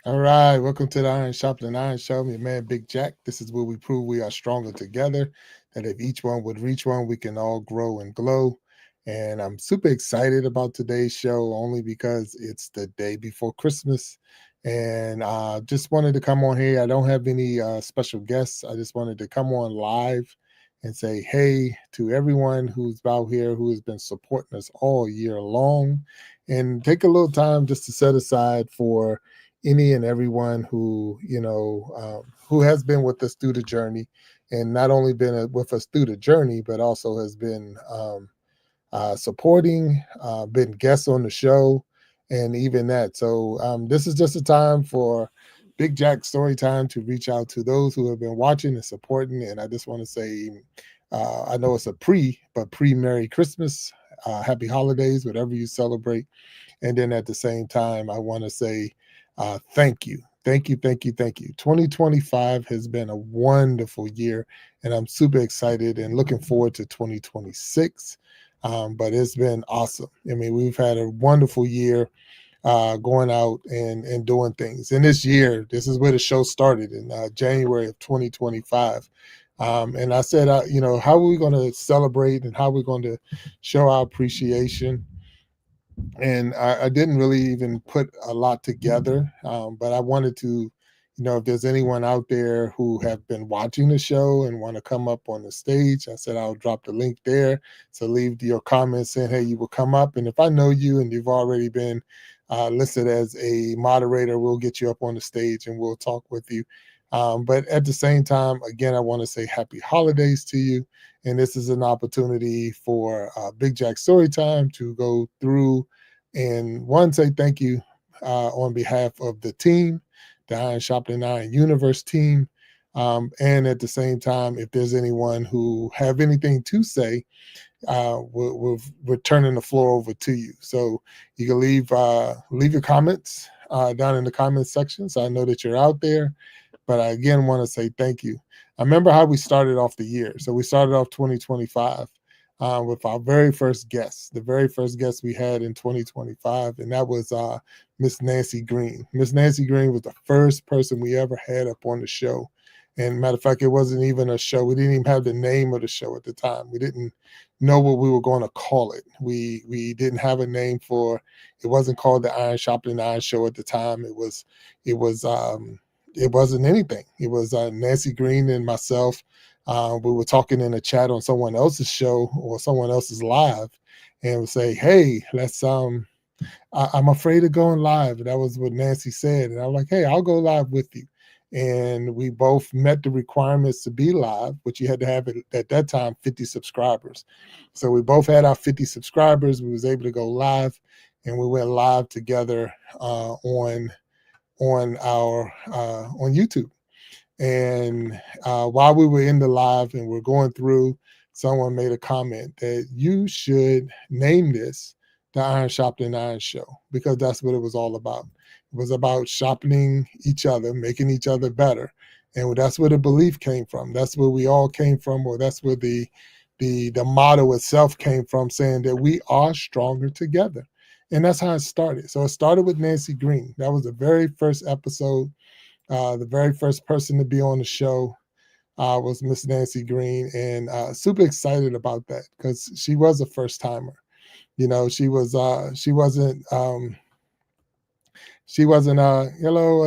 All right, welcome to the Iron Sharpening Iron Show. I'm your man, Big Jack. This is where we prove we are stronger together. That if each one would reach one, we can all grow and glow. And I'm super excited about today's show only because it's the day before Christmas. And just wanted to come on here. I don't have any special guests. I just wanted to come on live and say hey to everyone who's out here who has been supporting us all year long, and take a little time just to set aside for any and everyone who who has been with us through the journey, and not only been with us through the journey, but also has been supporting, been guests on the show, and even that. So this is just a time for Big Jack Story Time to reach out to those who have been watching and supporting. And I just want to say, I know it's a pre Merry Christmas, Happy Holidays, whatever you celebrate. And then at the same time, I want to say thank you. Thank you, thank you, thank you. 2025 has been a wonderful year, and I'm super excited and looking forward to 2026. But it's been awesome. I mean, we've had a wonderful year going out and doing things. And this year, this is where the show started in January of 2025. And I said, how are we going to celebrate and how are we going to show our appreciation? And I didn't really even put a lot together, but I wanted to, if there's anyone out there who have been watching the show and want to come up on the stage, I said I'll drop the link there. So leave your comments saying, hey, you will come up. And if I know you and you've already been listed as a moderator, we'll get you up on the stage and we'll talk with you. But at the same time, again, I want to say happy holidays to you. And this is an opportunity for Big Jack Storytime to go through and one, say thank you on behalf of the team, the Iron Sharpening Iron Universe team. And at the same time, if there's anyone who have anything to say, we're turning the floor over to you. So you can leave your comments down in the comments section. So I know that you're out there. But I again want to say thank you. I remember how we started off the year. So we started off 2025 with our very first guest, the very first guest we had in 2025, and that was Miss Nancy Green. Miss Nancy Green was the first person we ever had up on the show. And matter of fact, it wasn't even a show. We didn't even have the name of the show at the time. We didn't know what we were going to call it. We didn't have a name for. It wasn't called the Iron Sharpening Iron Show at the time. It wasn't anything. It was Nancy Green and myself. We were talking in a chat on someone else's show or someone else's live, and would say, "Hey, let's." I'm afraid of going live. And that was what Nancy said, and I'm like, "Hey, I'll go live with you." And we both met the requirements to be live, which you had to have at that time 50 subscribers. So we both had our 50 subscribers. We was able to go live, and we went live together on YouTube. And while we were in the live and we're going through, someone made a comment that you should name this the Iron Sharpening Iron Show, because that's what it was all about. It was about sharpening each other, making each other better. And that's where the belief came from. That's where we all came from, or that's where the motto itself came from, saying that we are stronger together. And that's how it started. So it started with Nancy Green. That was the very first episode. The very first person to be on the show was Miss Nancy Green, and super excited about that because she was a first timer. She wasn't. Hello,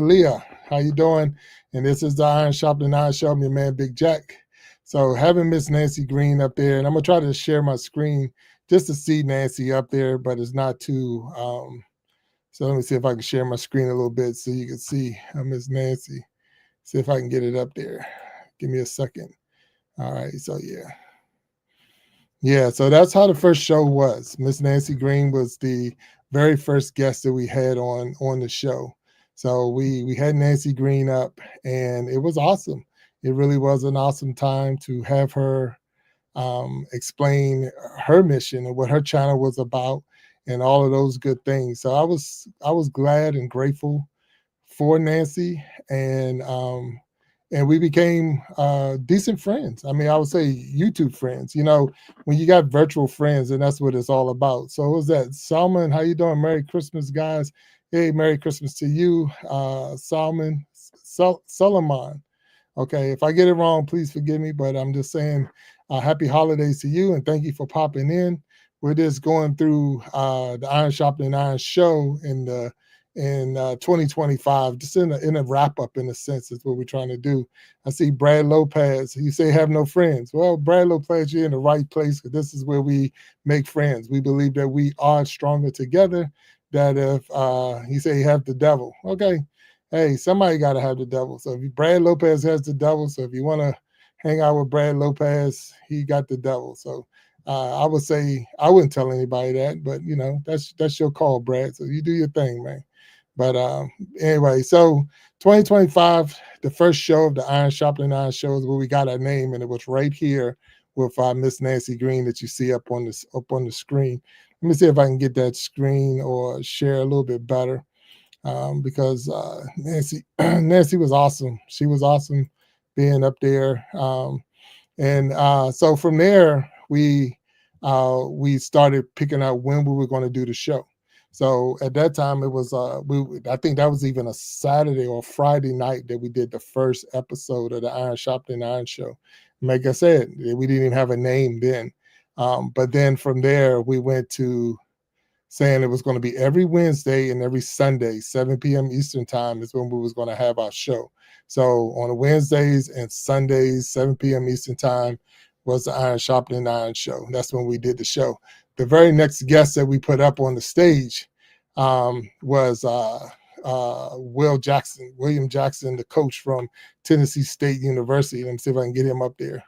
Aaliyah, how you doing? And this is the Iron Sharpening Iron Show. I'm your man, Big Jack. So having Miss Nancy Green up there, and I'm gonna try to share my screen just to see Nancy up there, but it's not too. So let me see if I can share my screen a little bit so you can see Miss Nancy. See if I can get it up there. Give me a second. All right. So yeah. Yeah, so that's how the first show was. Miss Nancy Green was the very first guest that we had on the show. So we had Nancy Green up, and it was awesome. It really was an awesome time to have her explain her mission and what her channel was about, and all of those good things. So I was glad and grateful for Nancy, and we became decent friends. I mean, I would say YouTube friends. When you got virtual friends, and that's what it's all about. So, what was that? Salman, how you doing? Merry Christmas, guys. Hey, Merry Christmas to you, Solomon. Okay, if I get it wrong, please forgive me, but I'm just saying happy holidays to you and thank you for popping in. We're just going through the Iron Sharpening Iron show in 2025, just in a wrap up in a sense is what we're trying to do. I see Brad Lopez. You say have no friends. Well, Brad Lopez, you're in the right place because this is where we make friends. We believe that we are stronger together. That if you say you have the devil, okay, hey, somebody got to have the devil. So if Brad Lopez has the devil, so if you want to hang out with Brad Lopez, he got the devil. So I would say I wouldn't tell anybody that, but that's your call, Brad. So you do your thing, man. But anyway, so 2025, the first show of the Iron Sharpening Iron show is where we got our name, and it was right here with Miss Nancy Green that you see up on the screen. Let me see if I can get that screen or share a little bit better because Nancy Nancy was awesome. She was awesome being up there. And so from there, we started picking out when we were going to do the show. So at that time, it was I think that was even a Saturday or Friday night that we did the first episode of the Iron Sharpening Iron show. Like I said, we didn't even have a name then. But then from there, we went to saying it was going to be every Wednesday and every Sunday, 7 p.m. Eastern time is when we was going to have our show. So on the Wednesdays and Sundays, 7 p.m. Eastern time was the Iron Sharpening Iron show. That's when we did the show. The very next guest that we put up on the stage was William Jackson, the coach from Tennessee State University. Let me see if I can get him up there.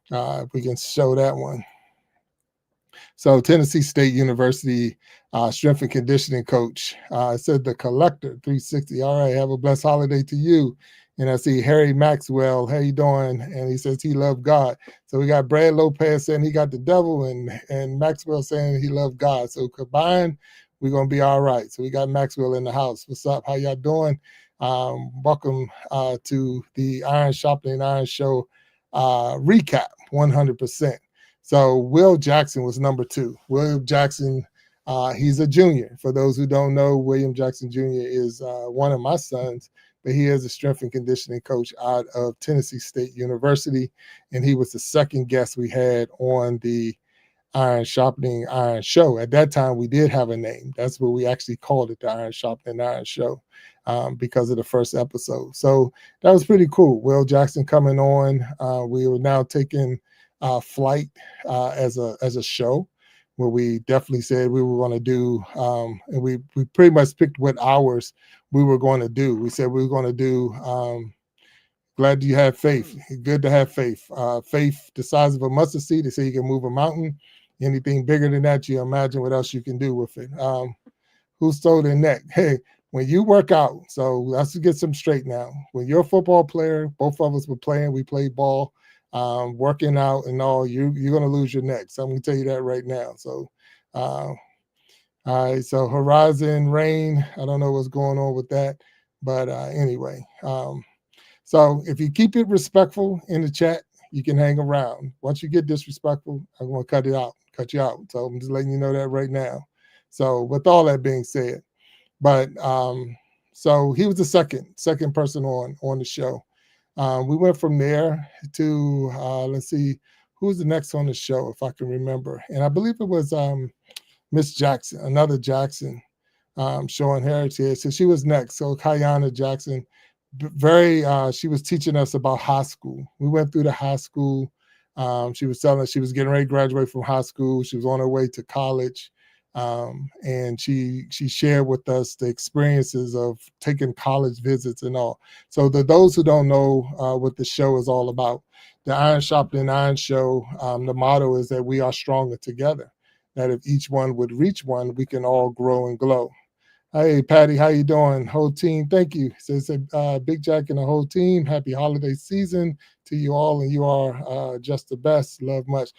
If we can show that one. So Tennessee State University strength and conditioning coach said the collector 360. All right, have a blessed holiday to you. And I see Harry Maxwell. How you doing? And he says he loved God. So we got Brad Lopez saying he got the devil, and Maxwell saying he loved God. So combined, we're gonna be all right. So we got Maxwell in the house. What's up? How y'all doing? Welcome to the Iron Sharpening Iron Show recap. 100%. So Will Jackson was number 2. William Jackson, he's a junior. For those who don't know, William Jackson Jr. is one of my sons, but he is a strength and conditioning coach out of Tennessee State University, and he was the second guest we had on the Iron Sharpening Iron show. At that time, we did have a name. That's what we actually called it, the Iron Sharpening Iron show, because of the first episode. So that was pretty cool. Will Jackson coming on. We were now taking flight as a show where we definitely said we were going to do, and we pretty much picked what hours we were going to do. We said we were going to do glad you have faith. Good to have faith. Faith the size of a mustard seed. They say you can move a mountain. Anything bigger than that, you imagine what else you can do with it. Who stole their neck? Hey, when you work out, so let's get some straight now. When you're a football player, both of us were playing. We played ball, working out and all. You're going to lose your neck. So I'm going to tell you that right now. So, all right. So Horizon Rain. I don't know what's going on with that, but anyway. So if you keep it respectful in the chat, you can hang around. Once you get disrespectful, I'm going to cut you out. So I'm just letting you know that right now. So with all that being said, but so he was the second person on the show. We went from there to let's see, who was the next on the show, if I can remember. And I believe it was Miss Jackson, another Jackson, showing heritage. So she was next. So Kayana Jackson. She was teaching us about high school. We went through the high school. She was telling us she was getting ready to graduate from high school. She was on her way to college. And she shared with us the experiences of taking college visits and all. So those who don't know what the show is all about, the Iron Sharpening Iron show, the motto is that we are stronger together. That if each one would reach one, we can all grow and glow. Hey, Patty, how you doing? Whole team, thank you. Says Big Jack and the whole team. Happy holiday season to you all, and you are just the best. Love much.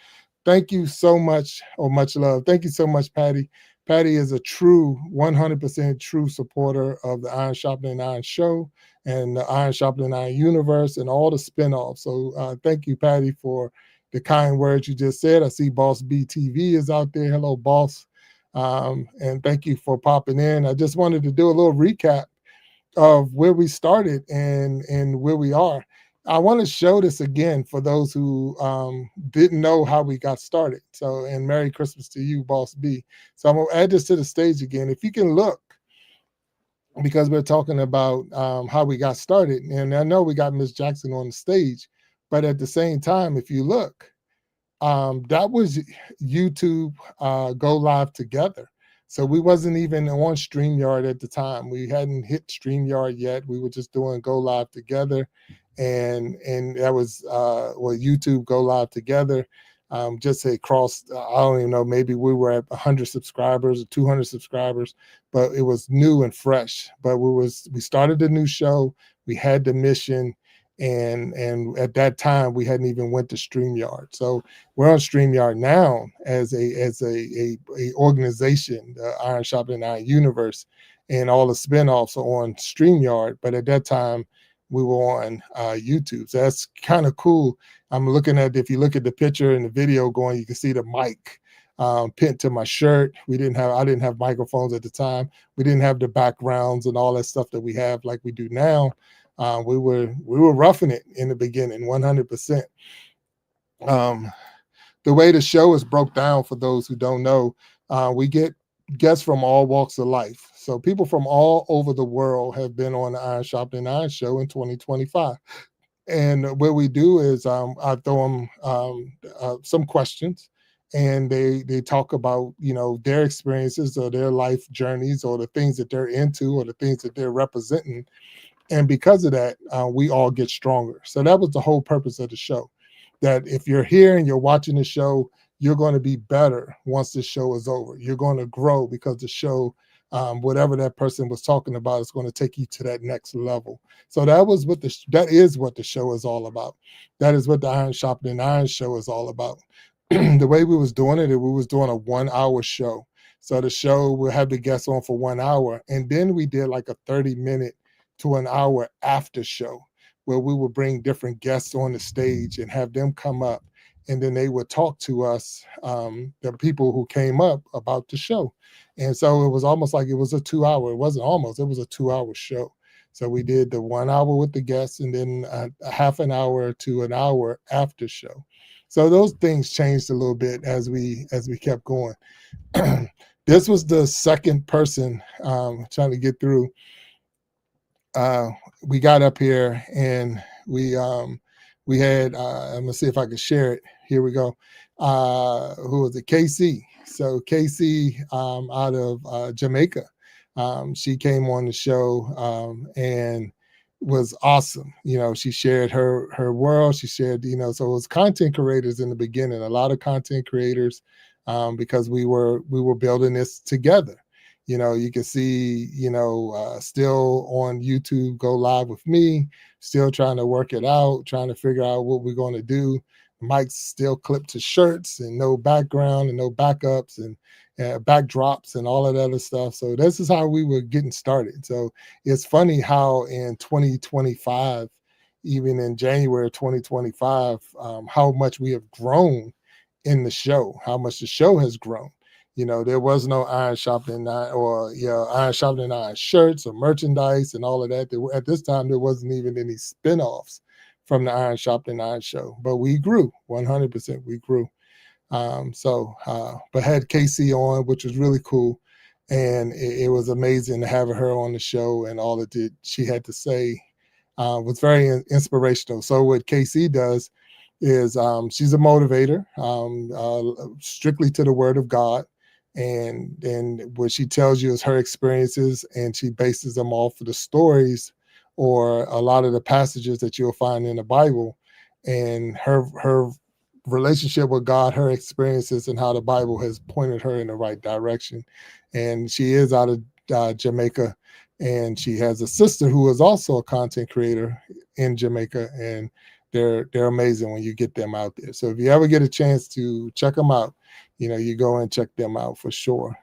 Thank you so much, or much love. Thank you so much, Patty. Patty is a true, 100% true supporter of the Iron Sharpening Iron show and the Iron Sharpening Iron universe and all the spinoffs. So thank you, Patty, for the kind words you just said. I see Boss BTV is out there. Hello, Boss. And thank you for popping in. I just wanted to do a little recap of where we started and where we are. I want to show this again for those who didn't know how we got started. So, and Merry Christmas to you, Boss B. So I'm gonna add this to the stage again. If you can look, because we're talking about how we got started, and I know we got Miss Jackson on the stage, but at the same time, if you look, that was YouTube go live together. So we wasn't even on StreamYard at the time. We hadn't hit StreamYard yet. We were just doing go live together, and that was well, YouTube go live together. Just across, I don't even know, maybe we were at 100 subscribers or 200 subscribers, but it was new and fresh. But we started a new show. We had the mission, and at that time we hadn't even went to StreamYard. So we're on StreamYard now as a organization, the Iron Shopping Iron Universe, and all the spinoffs are on StreamYard. But at that time, we were on YouTube. So that's kind of cool. I'm looking at, if you look at the picture and the video going, you can see the mic pinned to my shirt. I didn't have microphones at the time. We didn't have the backgrounds and all that stuff that we have like we do now. We were roughing it in the beginning, 100%. The way the show is broke down, for those who don't know, we get guests from all walks of life. So people from all over the world have been on the Iron Shopping Iron show in 2025. And what we do is I throw them some questions, and they talk about their experiences or their life journeys or the things that they're into or the things that they're representing. And because of that, we all get stronger. So that was the whole purpose of the show. That if you're here and you're watching the show, you're going to be better once the show is over. You're going to grow because the show, whatever that person was talking about, is going to take you to that next level. So that is what the show is all about. That is what the Iron Shopping and Iron show is all about. The way we was doing it, we was doing a 1 hour show. So the show will have the guests on for 1 hour, and then we did like a 30-minute to an hour after show where we would bring different guests on the stage and have them come up, and then they would talk to us, the people who came up, about the show. And so it was almost like it was a 2 hour. It wasn't almost, it was a 2 hour show. So we did the 1 hour with the guests, and then a half an hour to an hour after show. So those things changed a little bit as we kept going. This was the second person trying to get through. We got up here and we had I'm gonna see if I can share it. Here we go. Who was it? KC. So KC out of Jamaica. She came on the show and was awesome. She shared her world. She shared, so it was content creators in the beginning, a lot of content creators, because we were building this together. You can see, still on YouTube go live with me, still trying to work it out, trying to figure out what we're going to do. Mike's still clipped to shirts and no background and no backups and backdrops and all of that other stuff. So this is how we were getting started. So it's funny how in 2025, even in January 2025, how much we have grown in the show, how much the show has grown. There was no Iron Shopping or Iron Shopping Iron shirts or merchandise and all of that. At this time, there wasn't even any spinoffs from the Iron Shopping Iron show, but we grew 100%. We grew. But had Casey on, which was really cool, and it was amazing to have her on the show, and all that she had to say was very inspirational. So what Casey does is she's a motivator, strictly to the Word of God. And what she tells you is her experiences, and she bases them off of the stories or a lot of the passages that you'll find in the Bible, and her relationship with God, her experiences, and how the Bible has pointed her in the right direction. And she is out of Jamaica, and she has a sister who is also a content creator in Jamaica, and they're amazing when you get them out there. So if you ever get a chance to check them out, you go and check them out for sure.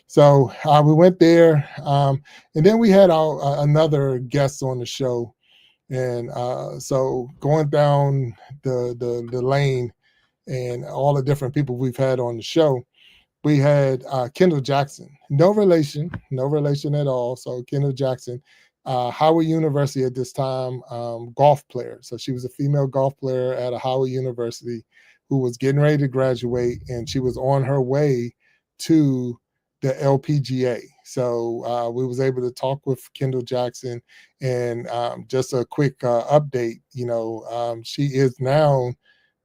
So we went there, and then we had another guest on the show, and so going down the lane and all the different people we've had on the show, we had Kendall Jackson, no relation, no relation at all. So Kendall Jackson, Howard University at this time, golf player. So she was a female golf player at a Howard University who was getting ready to graduate, and she was on her way to the LPGA. So we was able to talk with Kendall Jackson, and just a quick update. She is now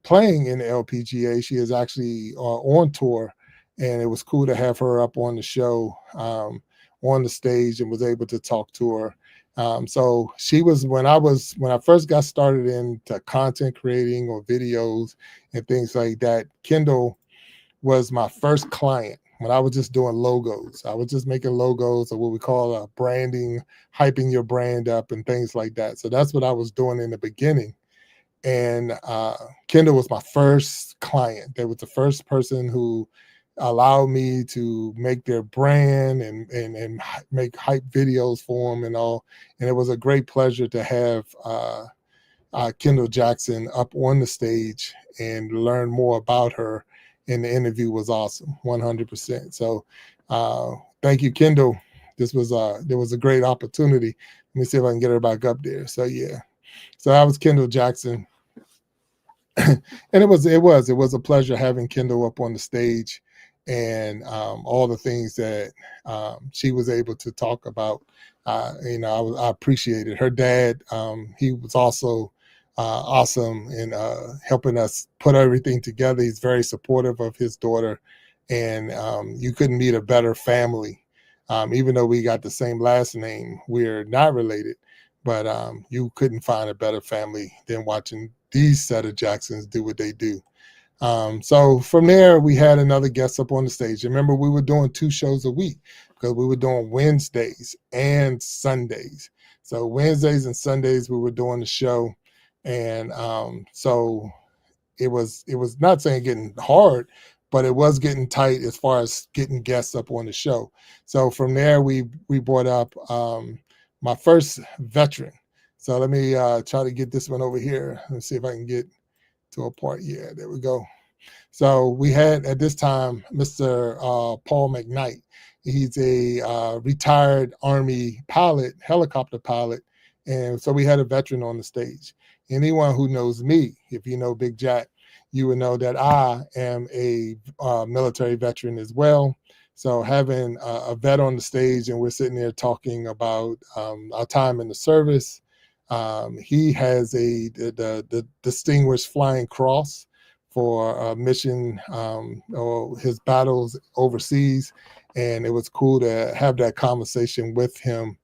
playing in the LPGA. She is actually on tour, and it was cool to have her up on the show, on the stage, and was able to talk to her. So she was when I first got started into content creating or videos and things like that. Kendall was my first client when I was just doing logos. I was just making logos, or what we call branding, hyping your brand up and things like that. So that's what I was doing in the beginning. And Kendall was my first client. They was the first person who allowed me to make their brand and make hype videos for them and all. And it was a great pleasure to have Kendall Jackson up on the stage and learn more about her. And the interview was awesome, 100%. So thank you, Kendall. There was a great opportunity. Let me see if I can get her back up there. So yeah, so that was Kendall Jackson. And it was a pleasure having Kendall up on the stage, and all the things that she was able to talk about. I appreciated her dad. He was also awesome in helping us put everything together. He's very supportive of his daughter, and you couldn't meet a better family. Even though we got the same last name, we're not related, but you couldn't find a better family than watching these set of Jacksons do what they do. So from there, we had another guest up on the stage. Remember, we were doing 2 shows a week because we were doing Wednesdays and Sundays. So Wednesdays and Sundays, we were doing the show. And so it was not saying getting hard, but it was getting tight as far as getting guests up on the show. So from there, we brought up my first veteran. So let me try to get this one over here. Let's see if I can get to a part. Yeah, there we go. So we had at this time Mr. Paul McKnight. He's a retired Army pilot, helicopter pilot. And so we had a veteran on the stage. Anyone who knows me, if you know Big Jack, you would know that I am a military veteran as well. So having a vet on the stage, and we're sitting there talking about our time in the service. He has the Distinguished Flying Cross for mission, or his battles overseas, and it was cool to have that conversation with him,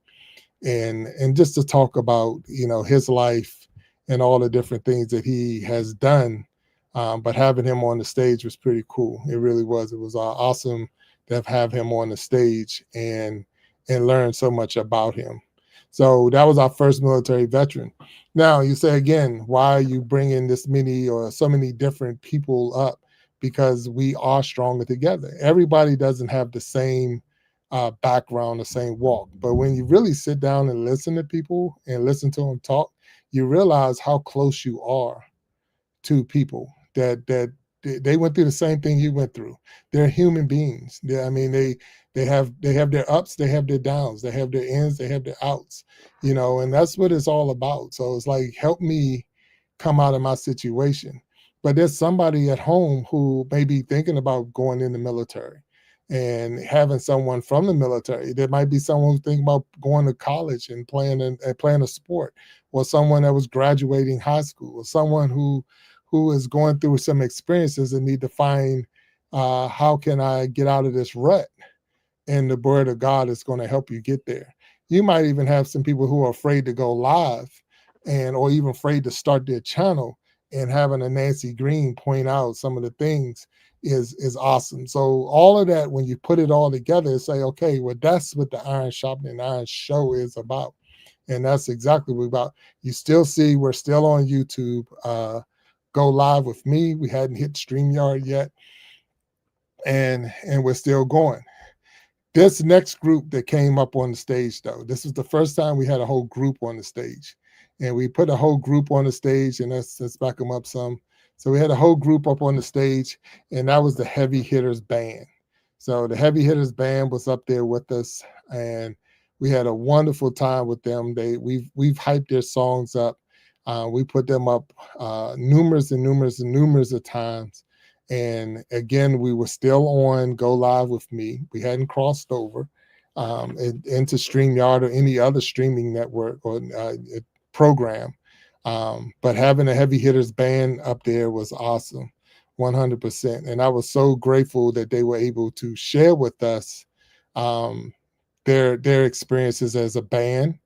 and just to talk about his life and all the different things that he has done. But having him on the stage was pretty cool. It really was. It was awesome to have him on the stage and learn so much about him. So that was our first military veteran. Now you say again, why are you bringing this many or so many different people up? Because we are stronger together. Everybody doesn't have the same background, the same walk. But when you really sit down and listen to people and listen to them talk, you realize how close you are to people that they went through the same thing you went through. They're human beings. I mean, they have their ups, they have their downs, they have their ins, they have their outs, and that's what it's all about. So it's like, help me come out of my situation. But there's somebody at home who may be thinking about going in the military and having someone from the military. There might be someone who's thinking about going to college and playing a sport, or someone that was graduating high school, or someone who is going through some experiences and need to find how can I get out of this rut, and the word of God is going to help you get there. You might even have some people who are afraid to go live, or even afraid to start their channel, and having a Nancy Green point out some of the things is awesome. So all of that, when you put it all together, say, okay, well, that's what the Iron Sharpening Iron show is about. And that's exactly what we're about. You still see we're still on YouTube. Go live with me. We hadn't hit StreamYard yet, and we're still going. This next group that came up on the stage, though, this was the first time we had a whole group on the stage. And we put a whole group on the stage, and let's back them up some. So we had a whole group up on the stage, and that was the Heavy Hitters Band. So the Heavy Hitters band was up there with us, and we had a wonderful time with them. We've hyped their songs up. We put them up numerous and numerous and numerous of times. And again, we were still on Go Live with Me. We hadn't crossed over into StreamYard or any other streaming network or program. But having a Heavy Hitters band up there was awesome, 100%. And I was so grateful that they were able to share with us um, their experiences as a band,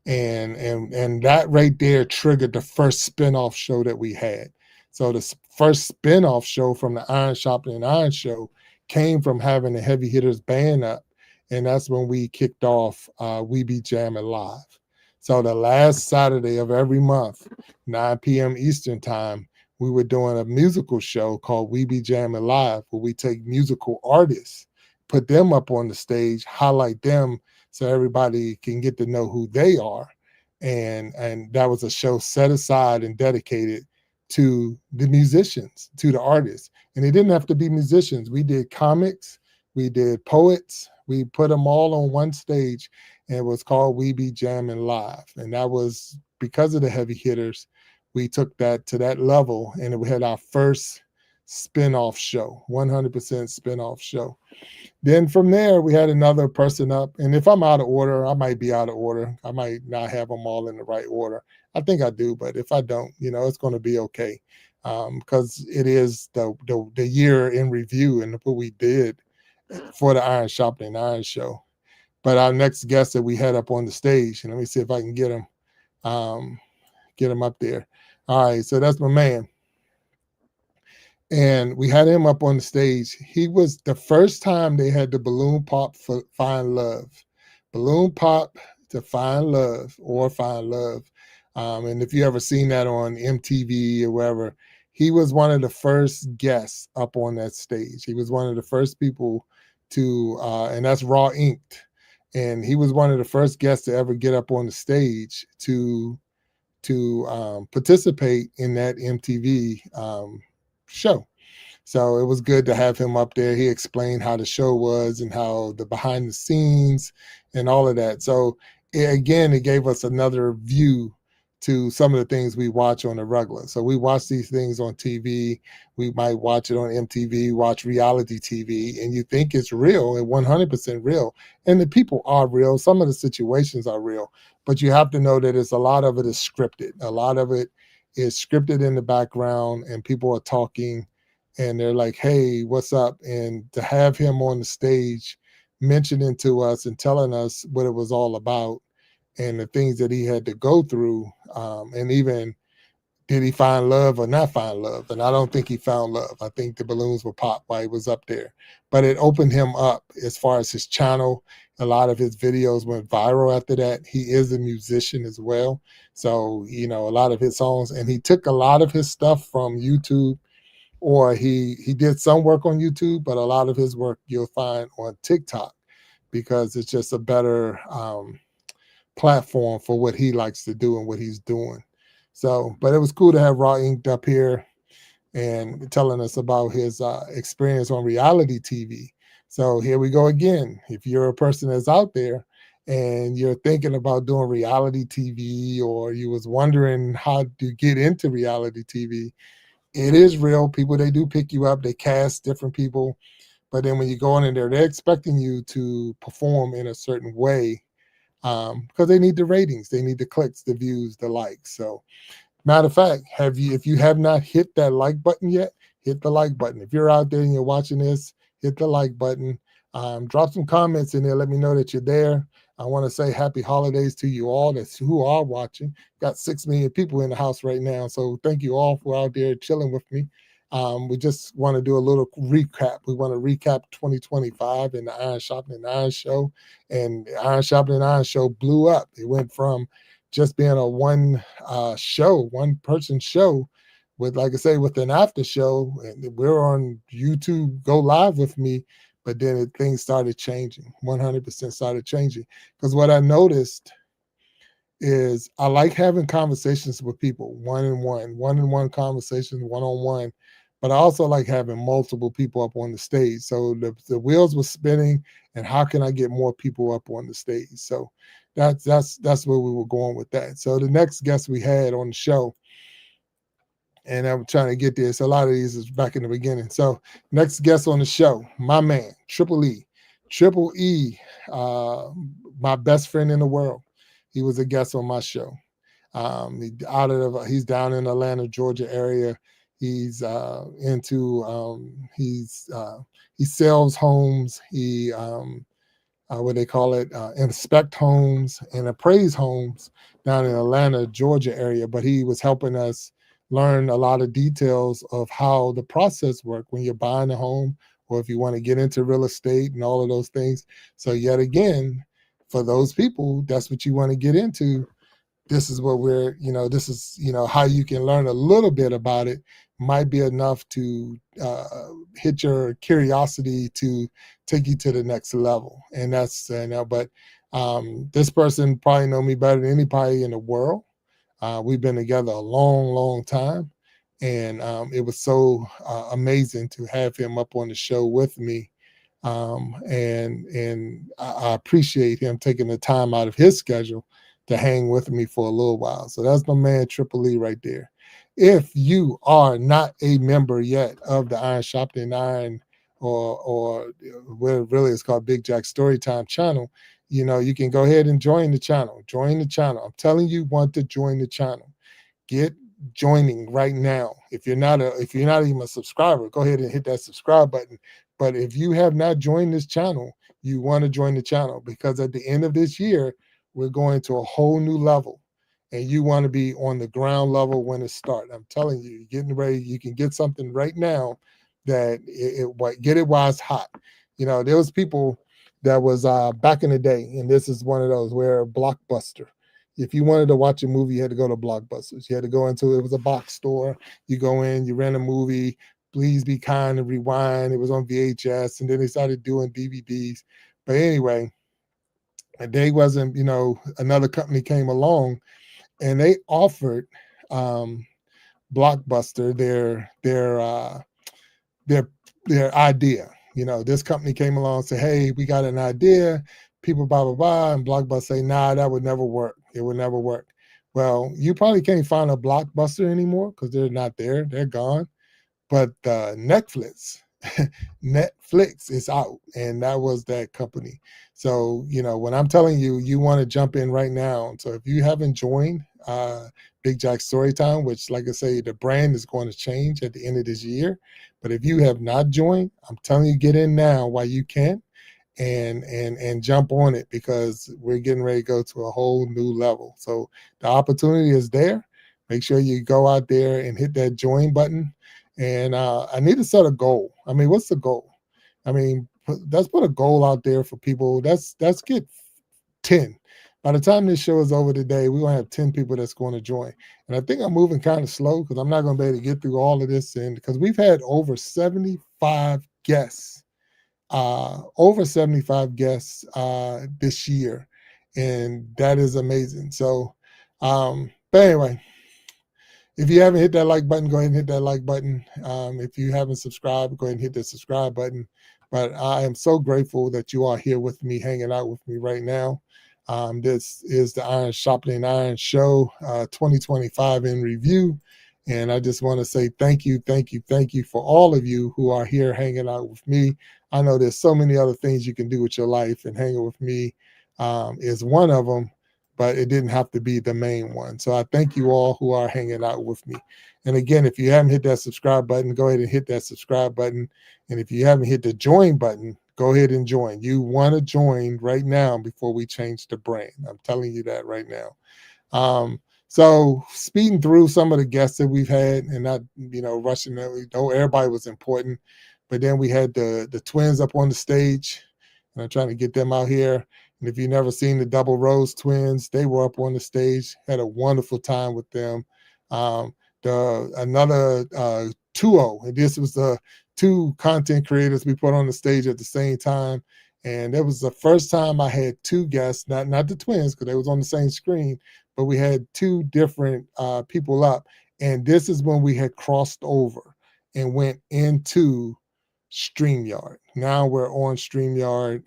and that right there triggered the first spinoff show that we had. So the first spinoff show from the Iron Shopping and Iron Show came from having the Heavy Hitters band up, and that's when we kicked off We Be Jamming Live. So the last Saturday of every month, 9 p.m. Eastern time, we were doing a musical show called We Be Jamming Live, where we take musical artists, put them up on the stage, highlight them so everybody can get to know who they are. And that was a show set aside and dedicated to the musicians, to the artists. And they didn't have to be musicians. We did comics, we did poets, we put them all on one stage, and it was called We Be Jamming Live. And that was because of the Heavy Hitters. We took that to that level, and we had our first spin-off show, 100% spin-off show. Then from there, we had another person up. And if I'm out of order, I might be out of order. I might not have them all in the right order. I think I do, but if I don't, it's going to be okay, because it is the year in review and what we did for the Iron Shopping and Iron Show. But our next guest that we had up on the stage, and let me see if I can get him up there. All right, so that's my man. And we had him up on the stage. He was the first time they had the balloon pop for Find Love. Balloon pop to Find Love or Find Love. And if you ever seen that on MTV or wherever, he was one of the first guests up on that stage. He was one of the first people to, and that's Raw Inked. And he was one of the first guests to ever get up on the stage to participate in that MTV show. So it was good to have him up there. He explained how the show was and how the behind the scenes and all of that. So again, it gave us another view to some of the things we watch on the regular. So we watch these things on TV. We might watch it on MTV, watch reality TV, and you think it's real and 100% real. And the people are real. Some of the situations are real, but you have to know that a lot of it is scripted. A lot of it is scripted in the background, and people are talking and they're like, hey, what's up? And to have him on the stage mentioning to us and telling us what it was all about and the things that he had to go through, and even did he find love or not find love? And I don't think he found love. I think the balloons were popped while he was up there. But it opened him up as far as his channel. A lot of his videos went viral after that. He is a musician as well. So, a lot of his songs, and he took a lot of his stuff from YouTube, or he did some work on YouTube, but a lot of his work you'll find on TikTok, because it's just a better platform for what he likes to do and what he's doing. So, but it was cool to have Raw Inked up here and telling us about his experience on reality TV. So here we go again. If you're a person that's out there and you're thinking about doing reality TV, or you was wondering how to get into reality TV, it is real. People, they do pick you up. They cast different people. But then when you go in there, they're expecting you to perform in a certain way, because they need the ratings, they need the clicks, the views, the likes. So, matter of fact, if you have not hit that like button yet, hit the like button. If you're out there and you're watching this, hit the like button. Drop some comments in there. Let me know that you're there. I want to say happy holidays to you all who are watching. Got 6 million people in the house right now. So thank you all for out there chilling with me. We just want to do a little recap. We want to recap 2025 in the Iron Shopping and Iron Show. And the Iron Shopping and Iron Show blew up. It went from just being a one person show with, like I say, with an after show. And we're on YouTube, go live with me. But then things started changing, 100% started changing. Because what I noticed is I like having conversations with people, one-on-one conversations, one-on-one. but I also like having multiple people up on the stage. So the wheels were spinning, and how can I get more people up on the stage? So that's where we were going with that. So the next guest we had on the show, and I'm trying to get there. So a lot of these is back in the beginning. So next guest on the show, my man, Triple E. Triple E, uh, my best friend in the world. He was a guest on my show. He's down in Atlanta, Georgia area. He's he sells homes. He what they call it, inspect homes and appraise homes down in Atlanta, Georgia area. But he was helping us learn a lot of details of how the process works when you're buying a home, or if you want to get into real estate and all of those things. So yet again, for those people, that's what you want to get into. This is what this is, how you can learn a little bit about it might be enough to hit your curiosity to take you to the next level. And that's, but this person probably know me better than anybody in the world. We've been together a long, long time. And it was so amazing to have him up on the show with me. And I appreciate him taking the time out of his schedule to hang with me for a little while. So that's my man Triple E right there. If you are not a member yet of the Iron Sharpening Iron, or what really is called Big Jack Storytime channel, you can go ahead and join the channel. Join the channel. I'm telling you, want to join the channel. Get joining right now. If you're not even a subscriber, go ahead and hit that subscribe button. But if you have not joined this channel, you want to join the channel, because at the end of this year, we're going to a whole new level, and you want to be on the ground level when it starts. I'm telling you, you're getting ready. You can get something right now that get it while it's hot. There was people that was back in the day, and this is one of those where Blockbuster. If you wanted to watch a movie, you had to go to Blockbusters. You had to go into it was a box store. You go in, you rent a movie. Please Be Kind and Rewind. It was on VHS, and then they started doing DVDs. But anyway, and they wasn't, another company came along and they offered Blockbuster their their idea. This company came along and said, "Hey, we got an idea." People blah blah blah, and Blockbuster say, "Nah, that would never work. It would never work." Well, you probably can't find a Blockbuster anymore because they're not there. They're gone. But Netflix is out, and that was that company. So when I'm telling you, you want to jump in right now. So if you haven't joined Big Jack Storytime, which, like I say, the brand is going to change at the end of this year, but if you have not joined, I'm telling you, get in now while you can, and jump on it, because we're getting ready to go to a whole new level. So the opportunity is there. Make sure you go out there and hit that join button. And I need to set a goal. I mean, what's the goal? I mean, let's put a goal out there for people. Let's get 10. By the time this show is over today, we're going to have 10 people that's going to join. And I think I'm moving kind of slow because I'm not going to be able to get through all of this. And because we've had over 75 guests, this year. And that is amazing. So, but anyway, if you haven't hit that like button, go ahead and hit that like button. If you haven't subscribed, go ahead and hit the subscribe button. But I am so grateful that you are here with me, hanging out with me right now. This is the Iron Sharpening Iron Show 2025 in review. And I just want to say thank you, thank you, thank you for all of you who are here hanging out with me. I know there's so many other things you can do with your life, and hanging with me is one of them, but it didn't have to be the main one. So I thank you all who are hanging out with me. And again, if you haven't hit that subscribe button, go ahead and hit that subscribe button. And if you haven't hit the join button, go ahead and join. You want to join right now before we change the brand. I'm telling you that right now. So speeding through some of the guests that we've had, and not, rushing them. Though everybody was important, but then we had the twins up on the stage, and I'm trying to get them out here. And if you've never seen the Double Rose twins, they were up on the stage, had a wonderful time with them. Another duo, and this was the two content creators we put on the stage at the same time. And it was the first time I had two guests, not the twins, because they was on the same screen, but we had two different people up. And this is when we had crossed over. and went into StreamYard. Now we're on StreamYard.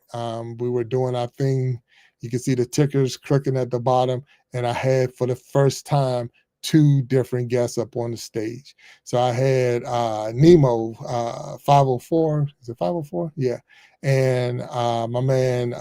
We were doing our thing. You can see the tickers clicking at the bottom, and I had for the first time two different guests up on the stage. So I had Nemo 504. Is it 504? Yeah. And my man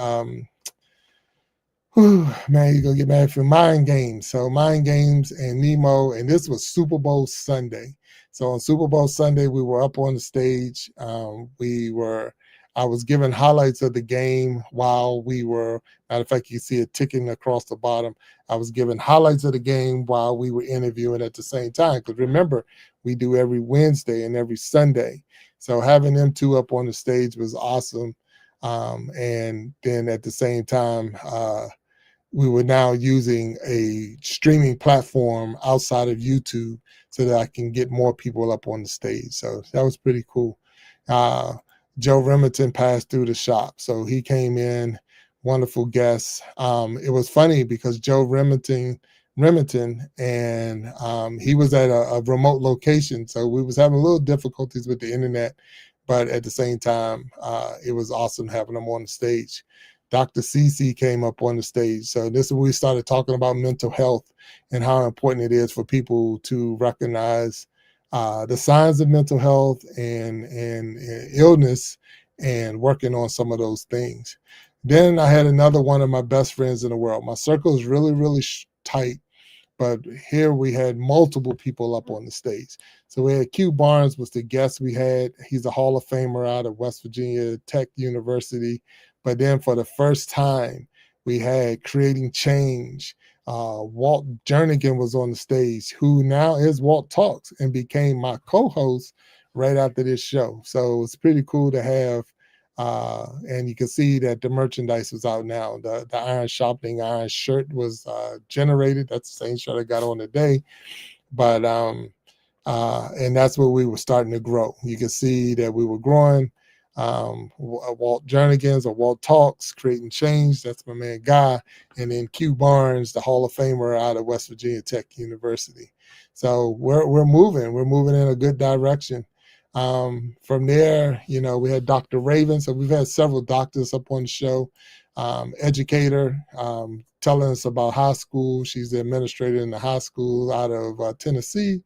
whew, man, you're gonna get mad for Mind Games. So Mind Games and Nemo, and this was Super Bowl Sunday. So on Super Bowl Sunday, we were up on the stage. I was giving highlights of the game while we were. Matter of fact, you see it ticking across the bottom. I was giving highlights of the game while we were interviewing at the same time. Because remember, we do every Wednesday and every Sunday. So having them two up on the stage was awesome. And then at the same time, we were now using a streaming platform outside of YouTube so that I can get more people up on the stage. So that was pretty cool. Uh, Joe Remington passed through the shop. So he came in, wonderful guest. It was funny because Joe Remington and he was at a remote location. So we was having a little difficulties with the internet, but at the same time, it was awesome having him on the stage. Dr. Cece came up on the stage. So this is when we started talking about mental health and how important it is for people to recognize the signs of mental health and illness and working on some of those things. Then I had another one of my best friends in the world. My circle is really, really tight, but here we had multiple people up on the stage. So we had Q Barnes was the guest we had. He's a Hall of Famer out of West Virginia Tech University. But then for the first time, we had Creating Change. Walt Jernigan was on the stage, who now is Walt Talks and became my co-host right after this show. So it's pretty cool to have. And you can see that the merchandise was out now. The Iron Shopping Iron shirt was generated. That's the same shirt I got on today. But and that's where we were starting to grow. You can see that we were growing. Walt Jernigan's or Walt Talks, Creating Change. That's my man Guy, and then Q Barnes, the Hall of Famer out of West Virginia Tech University. So we're moving. We're moving in a good direction. From there, you know, we had Dr. Raven. So we've had several doctors up on the show. Educator, telling us about high school. She's the administrator in the high school out of Tennessee.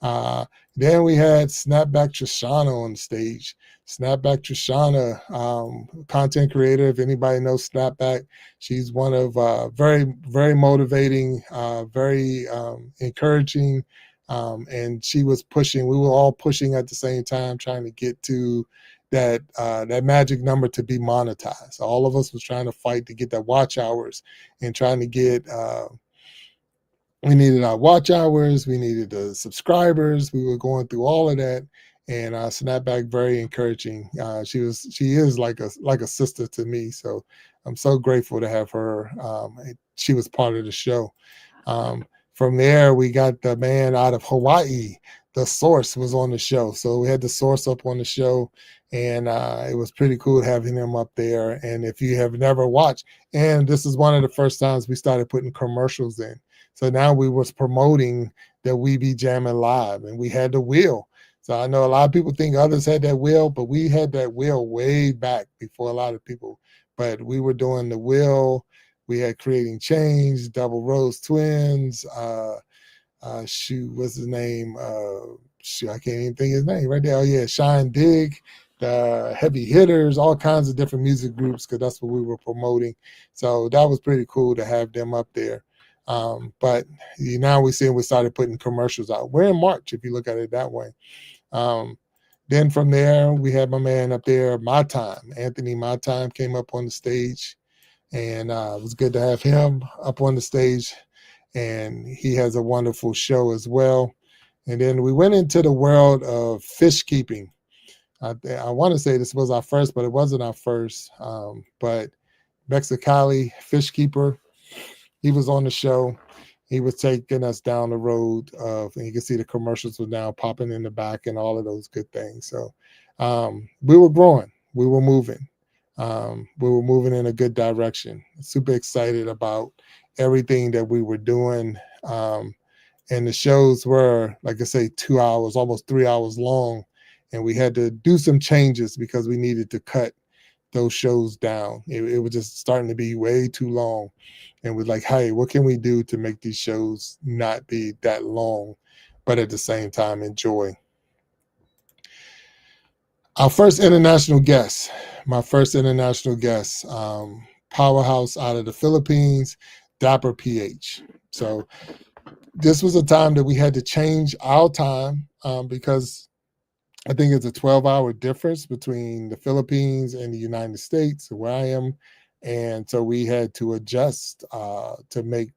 Then we had Snapback Trishana on the stage. Snapback Trishana, content creator. If anybody knows Snapback, she's one of very, very motivating, very encouraging. And she was pushing. We were all pushing at the same time, trying to get to that magic number to be monetized. All of us was trying to fight to get that watch hours and trying to get. We needed our watch hours. We needed the subscribers. We were going through all of that, and Snapback very encouraging. She is like a sister to me. So I'm so grateful to have her. She was part of the show. From there, we got the man out of Hawaii. The Source was on the show. So we had the Source up on the show, and it was pretty cool having him up there. And if you have never watched, and this is one of the first times we started putting commercials in. So now we was promoting that We Be Jamming Live, and we had the wheel. So I know a lot of people think others had that wheel, but we had that wheel way back before a lot of people. But we were doing the wheel. We had Creating Change, Double Rose Twins. Shoot, what's his name? Shoot, I can't even think his name right there. Oh yeah, Shine Dig, the Heavy Hitters, all kinds of different music groups because that's what we were promoting. So that was pretty cool to have them up there. But now we started putting commercials out. We're in March if you look at it that way. Then from there we had my man up there, My Time, Anthony My Time came up on the stage, and it was good to have him up on the stage. And he has a wonderful show as well. And then we went into the world of fish keeping. I want to say this was our first, but it wasn't our first. But Mexicali fish keeper, he was on the show. He was taking us down the road of, and you can see the commercials were now popping in the back and all of those good things. So we were growing, we were moving. We were moving in a good direction. Super excited about everything that we were doing. And the shows were, like I say, 2 hours, almost 3 hours long. and we had to do some changes because we needed to cut those shows down. It was just starting to be way too long, and we're like, hey, what can we do to make these shows not be that long, but at the same time enjoy? Our first international guest, my first international guest, powerhouse out of the Philippines, Dapper PH. So this was a time that we had to change our time because I think it's a 12-hour difference between the Philippines and the United States, where I am. And so we had to adjust to make,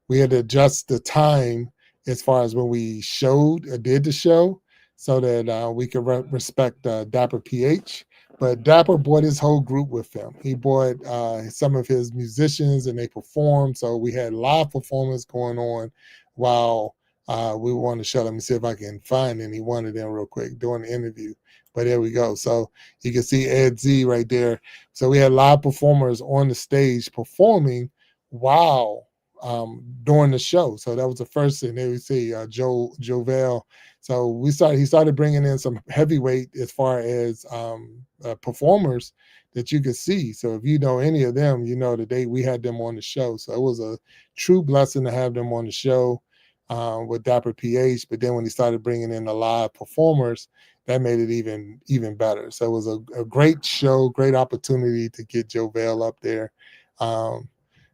we had to adjust the time as far as when we showed or did the show so that we could respect Dapper PH. But Dapper brought his whole group with him. He brought some of his musicians and they performed. So we had live performance going on while we were on the show. Let me see if I can find any one of them real quick during the interview. But there we go. So you can see Ed Z right there. So we had live performers on the stage performing while during the show. So that was the first thing. There we see Jovel. So he started bringing in some heavyweight as far as performers that you could see. So if you know any of them, you know that we had them on the show. So it was a true blessing to have them on the show with Dapper PH. But then when he started bringing in the live performers, that made it even better. So it was a great show, great opportunity to get Jovel up there.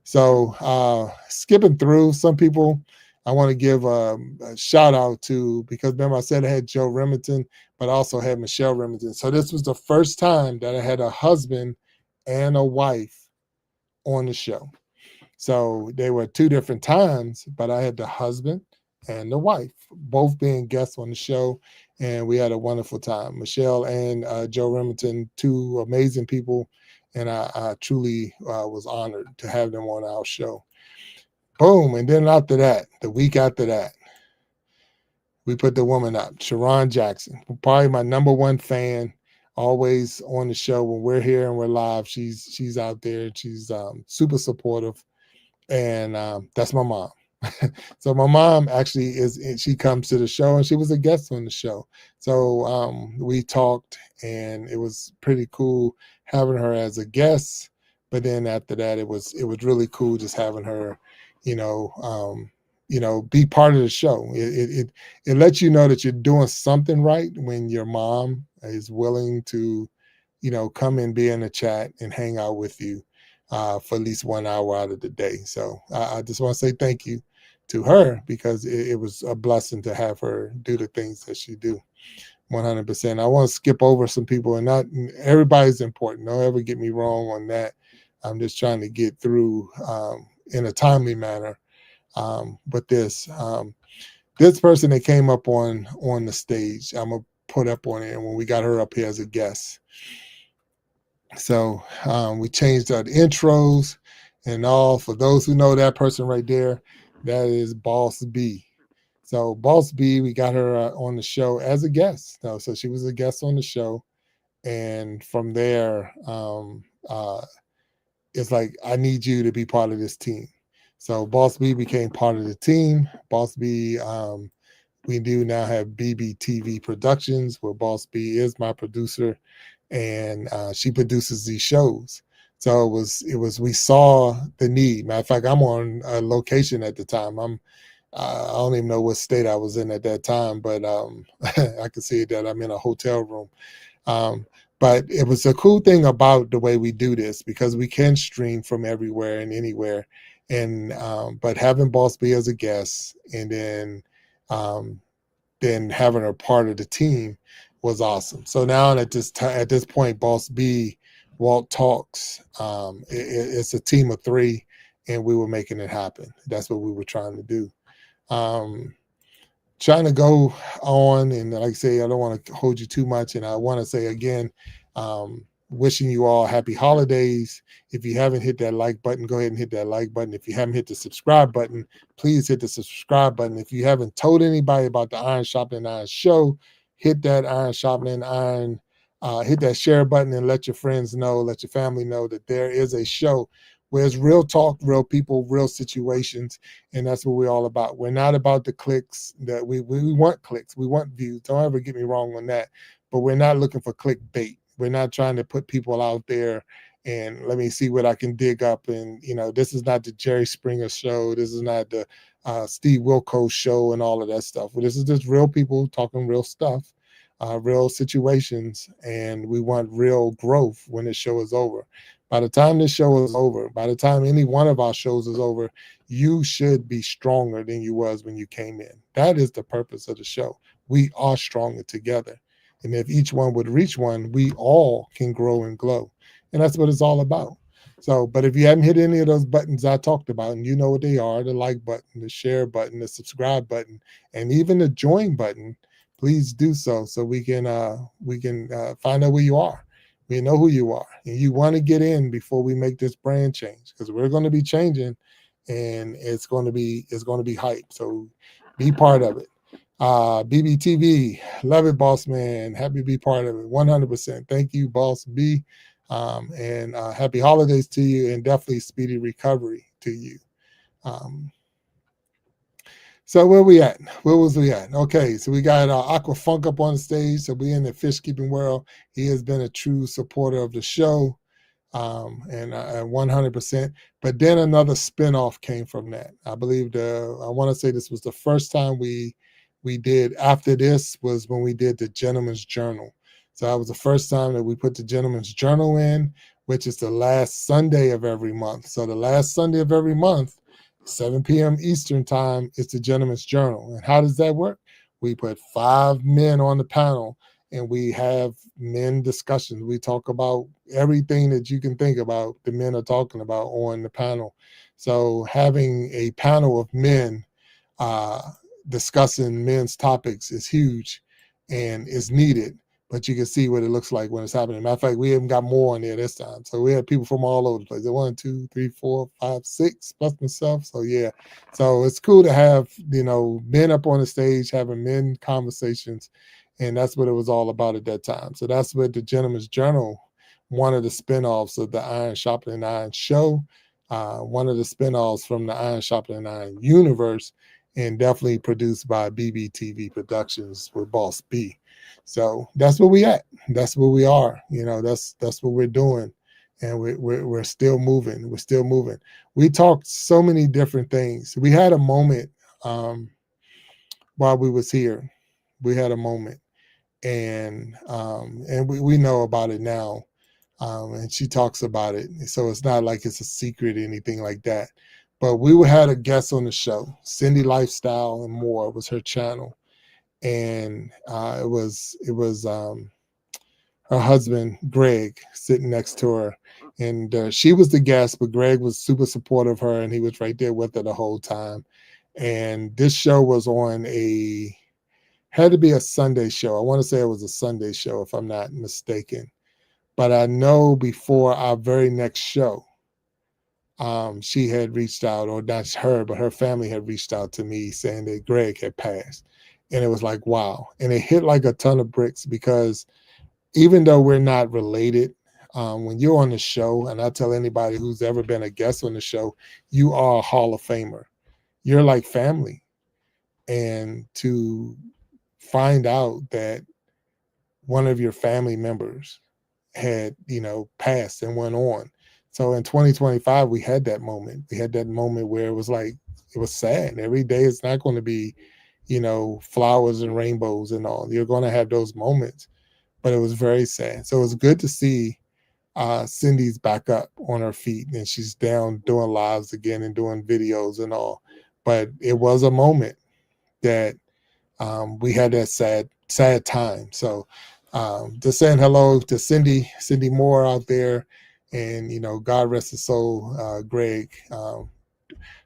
So skipping through some people, I want to give a shout out to, because remember I said I had Joe Remington, but I also had Michelle Remington. So this was the first time that I had a husband and a wife on the show. So they were two different times, but I had the husband and the wife, both being guests on the show, and we had a wonderful time. Michelle and Joe Remington, two amazing people, and I truly was honored to have them on our show. Boom, and then after that, the week after that, we put the woman up, Sharon Jackson, probably my number one fan, always on the show when we're here and we're live. She's out there. She's super supportive, and that's my mom. So my mom actually she comes to the show and she was a guest on the show. So we talked and it was pretty cool having her as a guest. But then after that, it was really cool just having her, be part of the show. It lets you know that you're doing something right when your mom is willing to, come and be in the chat and hang out with you for at least 1 hour out of the day. So I just want to say thank you to her because it was a blessing to have her do the things that she do. 100%. I want to skip over some people, and not everybody's important. Don't ever get me wrong on that. I'm just trying to get through in a timely manner. But this person that came up on the stage, I'm gonna put up on it when we got her up here as a guest. So we changed our intros and all. For those who know that person right there, that is Boss B. So Boss B, we got her on the show as a guest. So she was a guest on the show, and from there, it's like, I need you to be part of this team. So Boss B became part of the team. Boss B, we do now have BBTV Productions, where Boss B is my producer, and she produces these shows. So we saw the need. Matter of fact, I'm on a location at the time. I don't even know what state I was in at that time, but I can see that I'm in a hotel room. But it was a cool thing about the way we do this, because we can stream from everywhere and anywhere. And but having Boss B as a guest, and then having her part of the team was awesome. So now at this point, Boss B, Walt Talks, it's a team of three, and we were making it happen. That's what we were trying to do. Trying to go on, and like I say, I don't want to hold you too much, and I want to say again, wishing you all happy holidays. If you haven't hit that like button, go ahead and hit that like button. If you haven't hit the subscribe button, please hit the subscribe button. If you haven't told anybody about the Iron Sharpening Iron show, hit that Iron Sharpening Iron, hit that share button, and let your friends know, let your family know that there is a show where it's real talk, real people, real situations, and that's what we're all about. We're not about the clicks. That we want clicks, we want views. Don't ever get me wrong on that, but we're not looking for clickbait. We're not trying to put people out there and let me see what I can dig up. And this is not the Jerry Springer show. This is not the Steve Wilkos show and all of that stuff. This is just real people talking real stuff, real situations, and we want real growth when the show is over. By the time this show is over, by the time any one of our shows is over, you should be stronger than you was when you came in. That is the purpose of the show. We are stronger together. And if each one would reach one, we all can grow and glow. And that's what it's all about. So, but if you haven't hit any of those buttons I talked about, and you know what they are, the like button, the share button, the subscribe button, and even the join button, please do so we can find out where you are. We know who you are, and you want to get in before we make this brand change, because we're going to be changing, and it's going to be hype. So be part of it. BBTV, love it, boss man. Happy to be part of it. 100%. Thank you, boss B. And happy holidays to you, and definitely speedy recovery to you. So where we at? Where was we at? Okay, so we got Aqua Funk up on the stage. So we in the fish keeping world. He has been a true supporter of the show, and 100%. But then another spinoff came from that. I believe I want to say this was the first time we did. After this was when we did the Gentleman's Journal. So that was the first time that we put the Gentleman's Journal in, which is the last Sunday of every month. So the last Sunday of every month, 7 p.m. Eastern time, is the Gentleman's Journal. And how does that work? We put 5 men on the panel, and we have men discussions. We talk about everything that you can think about, the men are talking about on the panel. So having a panel of men discussing men's topics is huge and is needed. But you can see what it looks like when it's happening. Matter of fact, we even got more on there this time. So we had people from all over the place. 1, 2, 3, 4, 5, 6, plus myself. So yeah. So it's cool to have, men up on the stage having men conversations. And that's what it was all about at that time. So that's what the Gentleman's Journal, one of the spinoffs of the Iron Sharpening Iron show, one of the spinoffs from the Iron Sharpening Iron universe, and definitely produced by BBTV Productions with Boss B. So that's where we at. That's where we are. That's what we're doing, and we're still moving. We're still moving. We talked so many different things. We had a moment while we was here. We had a moment, and we know about it now. And she talks about it, so it's not like it's a secret or anything like that. But we had a guest on the show, Cindy Lifestyle and More was her channel, and it was her husband Greg sitting next to her, and she was the guest, but Greg was super supportive of her, and he was right there with her the whole time. And this show was had to be a Sunday show. I want to say it was a Sunday show, if I'm not mistaken. But I know before our very next show, she had reached out, or not her, but her family had reached out to me saying that Greg had passed. And it was like, wow. And it hit like a ton of bricks, because even though we're not related, when you're on the show, and I tell anybody who's ever been a guest on the show, you are a Hall of Famer. You're like family. And to find out that one of your family members had, passed and went on. So in 2025, we had that moment. We had that moment where it was like, it was sad. Every day it's not going to be, flowers and rainbows and all. You're going to have those moments, but it was very sad. So it was good to see Cindy's back up on her feet, and she's down doing lives again and doing videos and all. But it was a moment that we had that sad time. So just saying hello to Cindy Moore out there, and God rest his soul, Greg.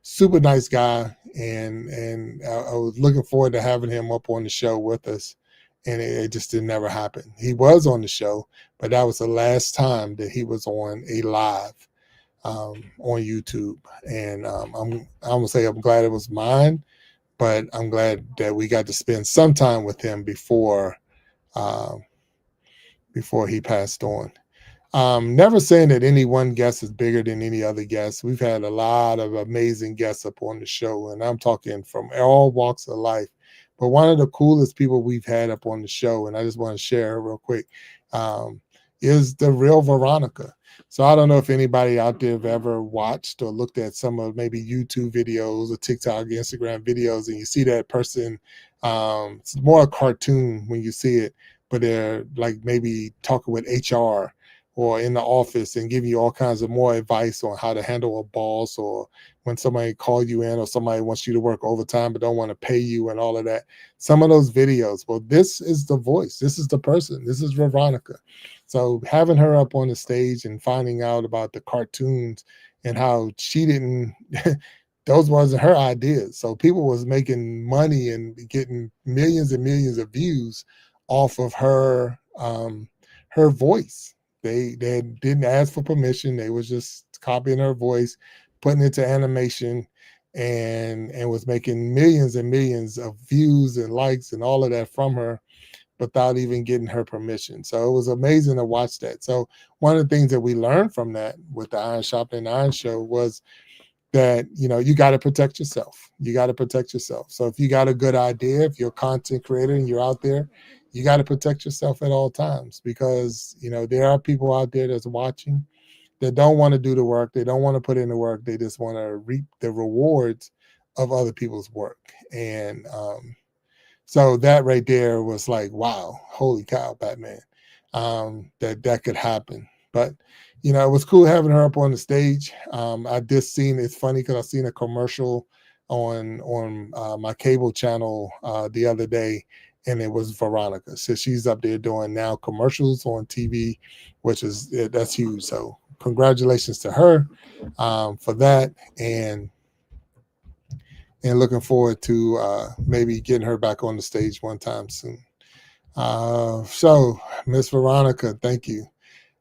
Super nice guy, and I was looking forward to having him up on the show with us, and it just didn't never happen. He was on the show, but that was the last time that he was on a live on YouTube. And I'm gonna say I'm glad it was mine, but I'm glad that we got to spend some time with him before he passed on. Never saying that any one guest is bigger than any other guest. We've had a lot of amazing guests up on the show, and I'm talking from all walks of life. But one of the coolest people we've had up on the show, and I just want to share real quick, um, is the real Veronica. So I don't know if anybody out there have ever watched or looked at some of maybe YouTube videos or TikTok, Instagram videos, and you see that person. It's more a cartoon when you see it, but they're like maybe talking with HR or in the office and give you all kinds of more advice on how to handle a boss, or when somebody call you in or somebody wants you to work overtime but don't want to pay you and all of that. Some of those videos, well, this is the voice, this is the person, this is Veronica. So having her up on the stage and finding out about the cartoons and how she didn't those wasn't her ideas. So people was making money and getting millions and millions of views off of her voice. They didn't ask for permission. They was just copying her voice, putting it to animation, and was making millions and millions of views and likes and all of that from her without even getting her permission. So it was amazing to watch that. So one of the things that we learned from that with the Iron Sharpening Iron show was that you got to protect yourself. You got to protect yourself. So if you got a good idea, if you're a content creator and you're out there, you got to protect yourself at all times, because there are people out there that's watching that don't want to do the work. They don't want to put in the work. They just want to reap the rewards of other people's work. And so that right there was like, wow, holy cow, Batman, that could happen. But it was cool having her up on the stage. I just seen, it's funny because I seen a commercial on my cable channel the other day, and it was Veronica. So she's up there doing now commercials on TV, which is that's huge. So congratulations to her for that, and looking forward to maybe getting her back on the stage one time soon. So, Miss Veronica, thank you.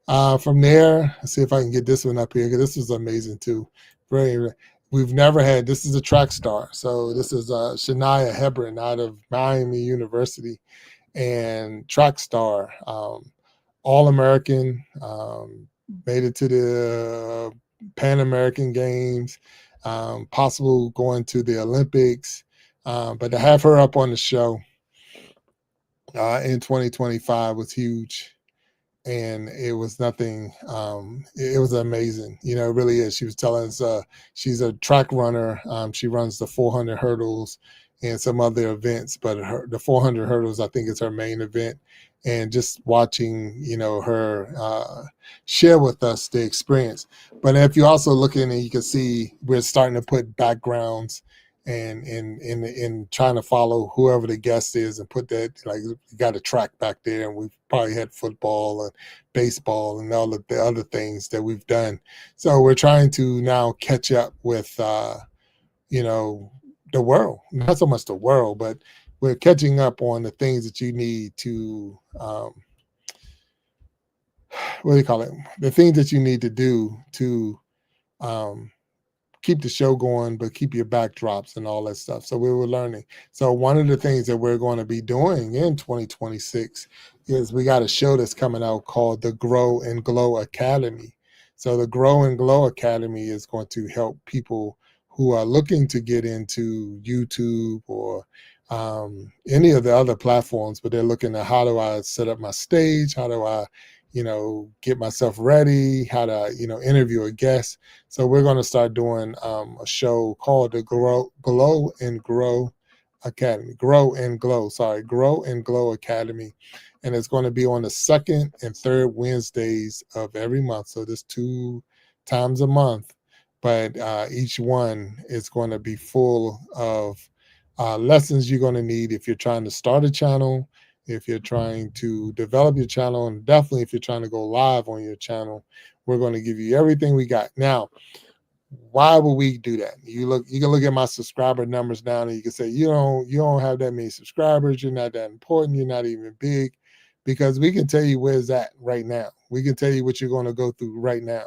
From there, let's see if I can get this one up here, because this is amazing too. Very, we've never had, this is a track star. So this is Shania Hebron out of Miami University, and track star, All-American, made it to the Pan American Games, possible going to the Olympics. But to have her up on the show in 2025 was huge. And it was nothing. It was amazing. It really is. She was telling us she's a track runner. She runs the 400 hurdles and some other events, but the 400 hurdles, I think, is her main event. And just watching, her share with us the experience. But if you also look in and you can see we're starting to put backgrounds and in trying to follow whoever the guest is and put that, like, you got a track back there, and we've probably had football and baseball and all of the other things that we've done. So we're trying to now catch up with the world, not so much the world, but we're catching up on the things that you need to what do you call it, the things that you need to do to keep the show going, but keep your backdrops and all that stuff. So we were learning. So one of the things that we're going to be doing in 2026 is we got a show that's coming out called the Grow and Glow Academy. So the Grow and Glow Academy is going to help people who are looking to get into YouTube or any of the other platforms, but they're looking at, how do I set up my stage? How do I get myself ready? How to, interview a guest? So we're going to start doing a show called the Glow and Grow Academy. Grow and Glow Academy. And it's going to be on the second and third Wednesdays of every month. So there's 2 times a month, but each one is going to be full of lessons you're going to need if you're trying to start a channel, if you're trying to develop your channel, and definitely if you're trying to go live on your channel. We're going to give you everything we got. Now, why would we do that? You can look at my subscriber numbers now, and you can say, you don't have that many subscribers, you're not that important, you're not even big, because we can tell you where it's at right now. We can tell you what you're going to go through right now.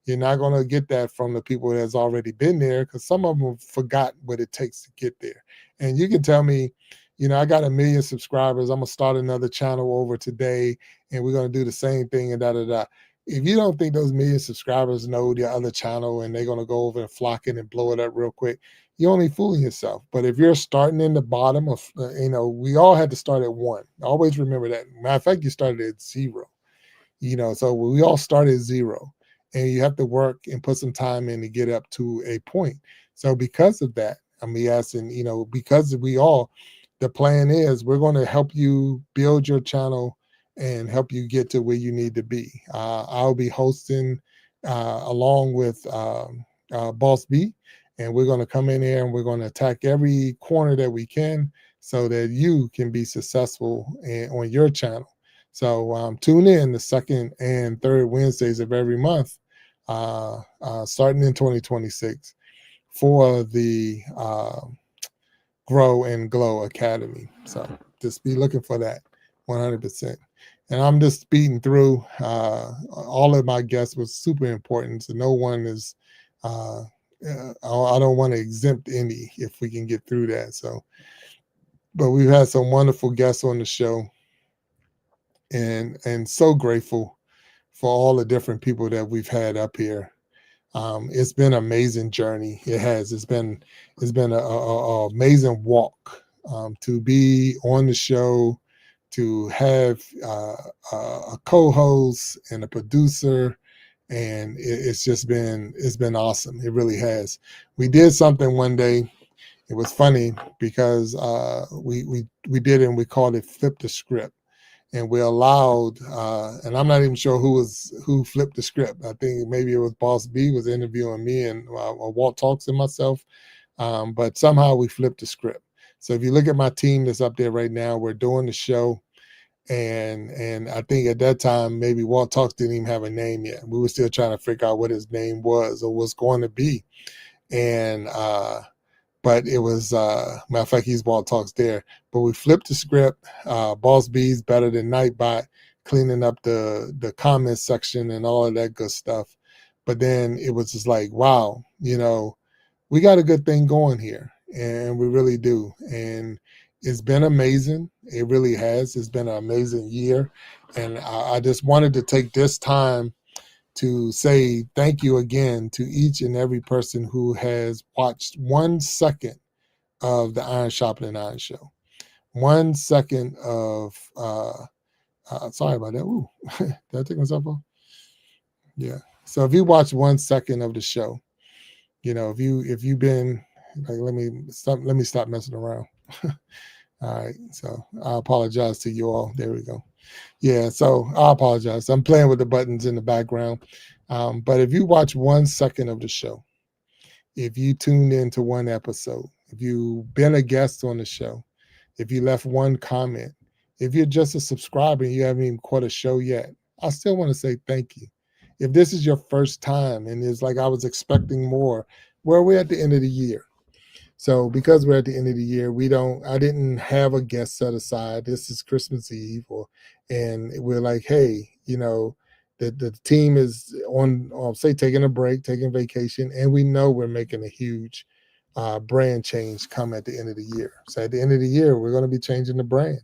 You're not going to get that from the people that's already been there, because some of them forgot what it takes to get there. And you can tell me, I got 1 million subscribers, I'm going to start another channel over today, and we're going to do the same thing and da-da-da. if you don't think those million subscribers know the other channel and they're going to go over and flock it and blow it up real quick, you're only fooling yourself. But if you're starting in the bottom of, we all had to start at one. Always remember that. Matter of fact, you started at zero. So we all start at zero, and you have to work and put some time in to get up to a point. So because of that, I'm asking, because the plan is we're going to help you build your channel and help you get to where you need to be. I'll be hosting along with Boss B, and we're going to come in here and we're going to attack every corner that we can so that you can be successful on your channel. So tune in the second and third Wednesdays of every month, starting in 2026, for the Grow and Glow Academy. So just be looking for that 100%. And I'm just speeding through. All of my guests was super important. So no one is, I don't want to exempt any if we can get through that. So, but we've had some wonderful guests on the show, and so grateful for all the different people that we've had up here. It's been an amazing journey. It has. It's been a amazing walk to be on the show, to have a co-host and a producer, and it's been awesome. It really has. We did something one day. It was funny because we did it and we called it flip the script, and we allowed, and I'm not even sure who flipped the script. I think maybe it was Boss B was interviewing me and Walt Talks and myself, but somehow we flipped the script. So if you look at my team that's up there right now, we're doing the show, and I think at that time maybe Walt Talks didn't even have a name yet. We were still trying to figure out what his name was or was going to be, and but it was matter of fact, he's Walt Talks there. But we flipped the script. Boss B's better than Nightbot, cleaning up the comment section and all of that good stuff. But then it was just like, wow, we got a good thing going here, and we really do. And it's been amazing. It really has. It's been an amazing year, and I just wanted to take this time to say thank you again to each and every person who has watched 1 second of the Iron Sharpening Iron show. 1 second of sorry about that. Ooh, did I take myself off? Yeah. So if you watch 1 second of the show, if you've been like, let me stop messing around. All right. So I apologize to you all. There we go. Yeah, so I apologize. I'm playing with the buttons in the background. But if you watch 1 second of the show, if you tuned into one episode, if you've been a guest on the show, if you left one comment, if you're just a subscriber and you haven't even caught a show yet, I still want to say thank you. If this is your first time and it's like I was expecting more, well, we're at the end of the year. So because we're at the end of the year, I didn't have a guest set aside. This is Christmas Eve, and we're like, hey, the team is on, say, taking a break, taking vacation, and we know we're making a huge brand change come at the end of the year. So at the end of the year, we're going to be changing the brand.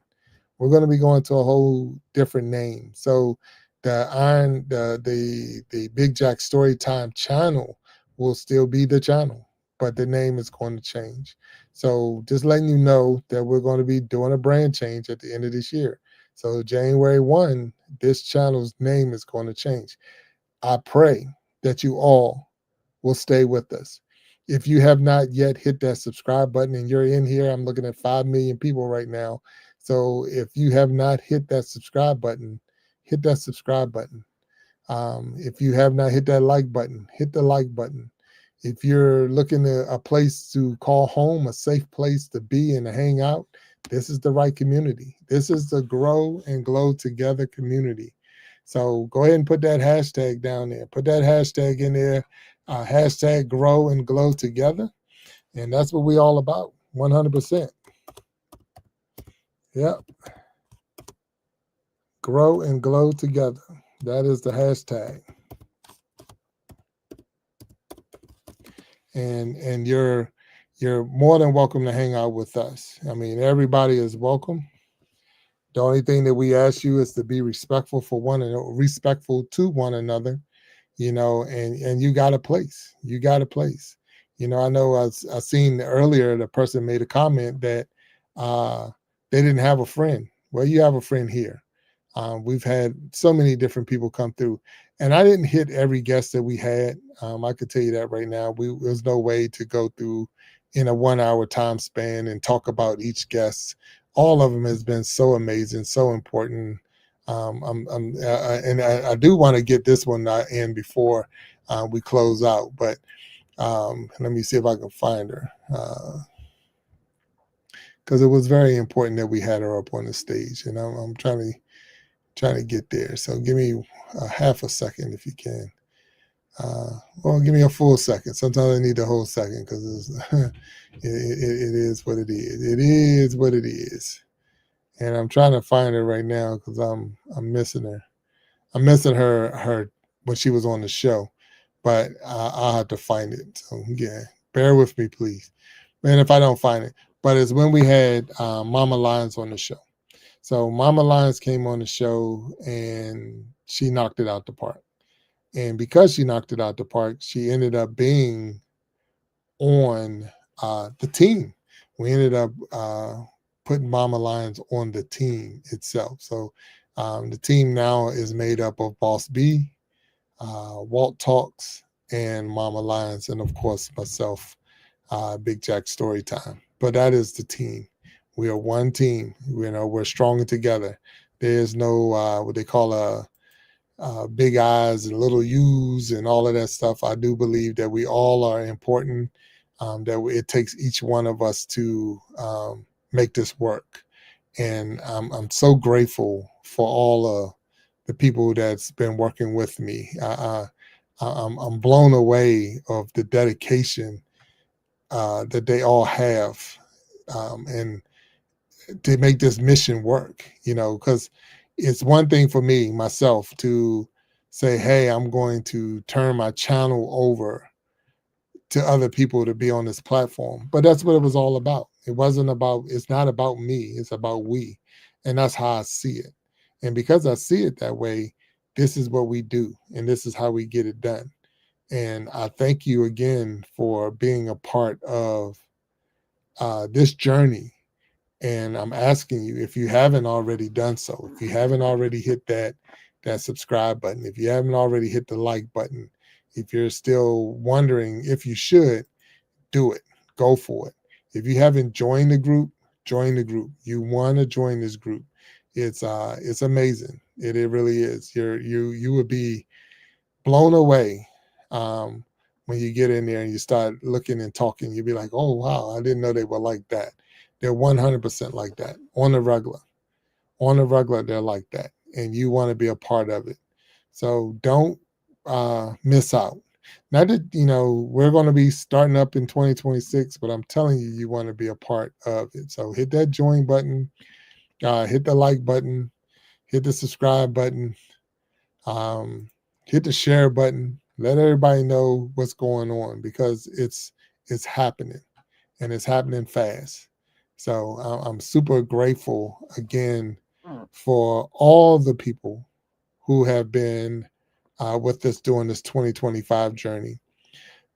We're going to be going to a whole different name. So the Big Jack Storytime channel will still be the channel, but the name is going to change. So just letting you know that we're going to be doing a brand change at the end of this year. So January 1, this channel's name is going to change. I pray that you all will stay with us. If you have not yet hit that subscribe button and you're in here, I'm looking at 5 million people right now. So if you have not hit that subscribe button, hit that subscribe button. If you have not hit that like button, hit the like button. If you're looking at a place to call home, a safe place to be and to hang out, this is the right community. This is the Grow and Glow Together community. So go ahead and put that hashtag down there. Put that hashtag in there, hashtag Grow and Glow Together. And that's what we're all about, 100%. Yep. Grow and Glow Together. That is the hashtag. And you're more than welcome to hang out with us. I mean, everybody is welcome. The only thing that we ask you is to be respectful for respectful to one another, and you got a place. You got a place. I know I seen earlier the person made a comment that uh, they didn't have a friend. Well, you have a friend here. We've had so many different people come through, and I didn't hit every guest that we had. I could tell you that right now. There's no way to go through in a 1 hour time span and talk about each guest. All of them has been so amazing, so important. And I do want to get this one in before we close out, but let me see if I can find her because it was very important that we had her up on the stage, and I'm trying to get there. So give me a half a second if you can. Well, give me a full second. Sometimes I need the whole second because it is what it is. It is what it is. And I'm trying to find her right now because I'm missing her. I'm missing her when she was on the show, but I'll have to find it. So yeah, bear with me, please. And if I don't find it, but it's when we had Mama Lions on the show. So Mama Lions came on the show and she knocked it out the park. And because she knocked it out the park, she ended up being on the team. We ended up putting Mama Lions on the team itself. So the team now is made up of Boss B, Walt Talks, and Mama Lions, and of course myself, Big Jack Storytime. But that is the team. We are one team. We're stronger together. There's no what they call big eyes and little U's and all of that stuff. I do believe that we all are important. That it takes each one of us to make this work, and I'm so grateful for all of the people that's been working with me. I'm blown away of the dedication that they all have, and to make this mission work. Because it's one thing for me myself to say, "Hey, I'm going to turn my channel over to other people to be on this platform," but that's what it was all about. It's not about me, it's about we. And that's how I see it. And because I see it that way, this is what we do and this is how we get it done. And I thank you again for being a part of this journey. And I'm asking you, if you haven't already done so, if you haven't already hit that subscribe button, if you haven't already hit the like button, if you're still wondering if you should, do it. Go for it. If you haven't joined the group, join the group. You want to join this group. It's amazing. It really is. You would be blown away when you get in there and you start looking and talking. You'll be like, oh wow, I didn't know they were like that. They're 100% like that on the regular. On the regular, they're like that, and you want to be a part of it. So don't miss out. Not that we're going to be starting up in 2026, but I'm telling you, you want to be a part of it. So hit that join button, hit the like button, hit the subscribe button, um, hit the share button. Let everybody know what's going on because it's happening and it's happening fast. So I'm super grateful again for all the people who have been with us during this 2025 journey.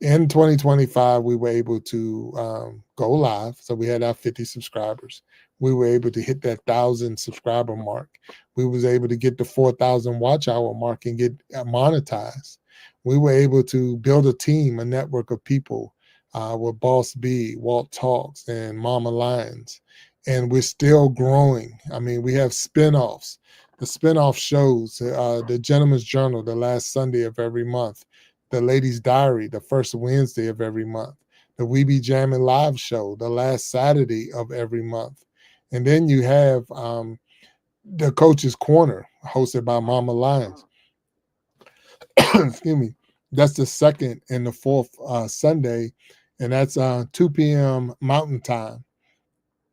In 2025, we were able to go live. So we had our 50 subscribers. We were able to hit that 1,000 subscriber mark. We was able to get the 4,000 watch hour mark and get monetized. We were able to build a team, a network of people with Boss B, Walt Talks, and Mama Lions. And we're still growing. I mean, we have spinoffs. The spinoff shows, the Gentleman's Journal, the last Sunday of every month, the Ladies' Diary, the first Wednesday of every month, the We Be Jamming live show, the last Saturday of every month. And then you have the Coach's Corner, hosted by Mama Lions. Excuse me. That's the second and the fourth Sunday, and that's 2 p.m. Mountain Time.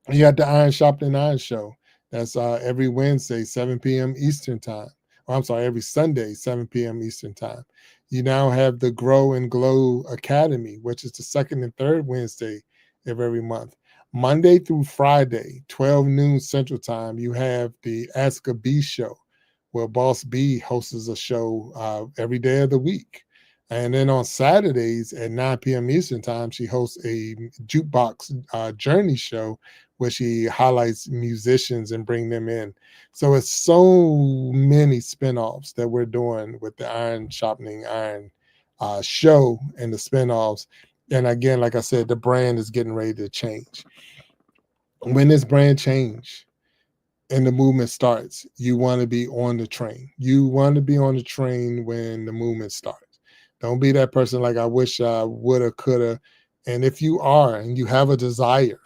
You got the Iron Sharpening Iron show. That's every Wednesday, 7 p.m. Eastern Time. Oh, I'm sorry, every Sunday, 7 p.m. Eastern Time. You now have the Grow and Glow Academy, which is the second and third Wednesday of every month. Monday through Friday, 12 noon Central Time, you have the Ask a B show, where Boss B hosts a show every day of the week. And then on Saturdays at 9 p.m. Eastern Time, she hosts a jukebox journey show where she highlights musicians and bring them in. So it's so many spinoffs that we're doing with the Iron Sharpening Iron show and the spinoffs. And again, like I said, the brand is getting ready to change. When this brand change and the movement starts, you want to be on the train. You want to be on the train when the movement starts. Don't be that person like, I wish I woulda, coulda. And if you are and you have a desire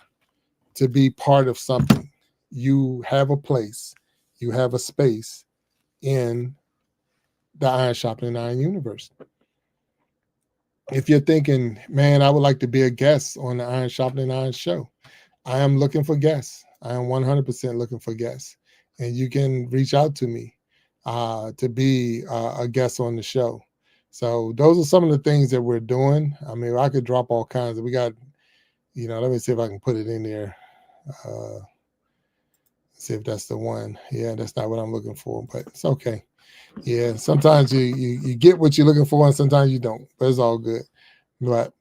to be part of something, you have a place, you have a space in the Iron Sharpening Iron universe. If you're thinking, man, I would like to be a guest on the Iron Sharpening Iron show, I am looking for guests. I am 100% looking for guests. And you can reach out to me to be a guest on the show. So those are some of the things that we're doing. I mean, I could drop all kinds. We got, let me see if I can put it in there. See if that's the one. Yeah, that's not what I'm looking for, but it's okay. Yeah, sometimes you get what you're looking for and sometimes you don't, but it's all good. But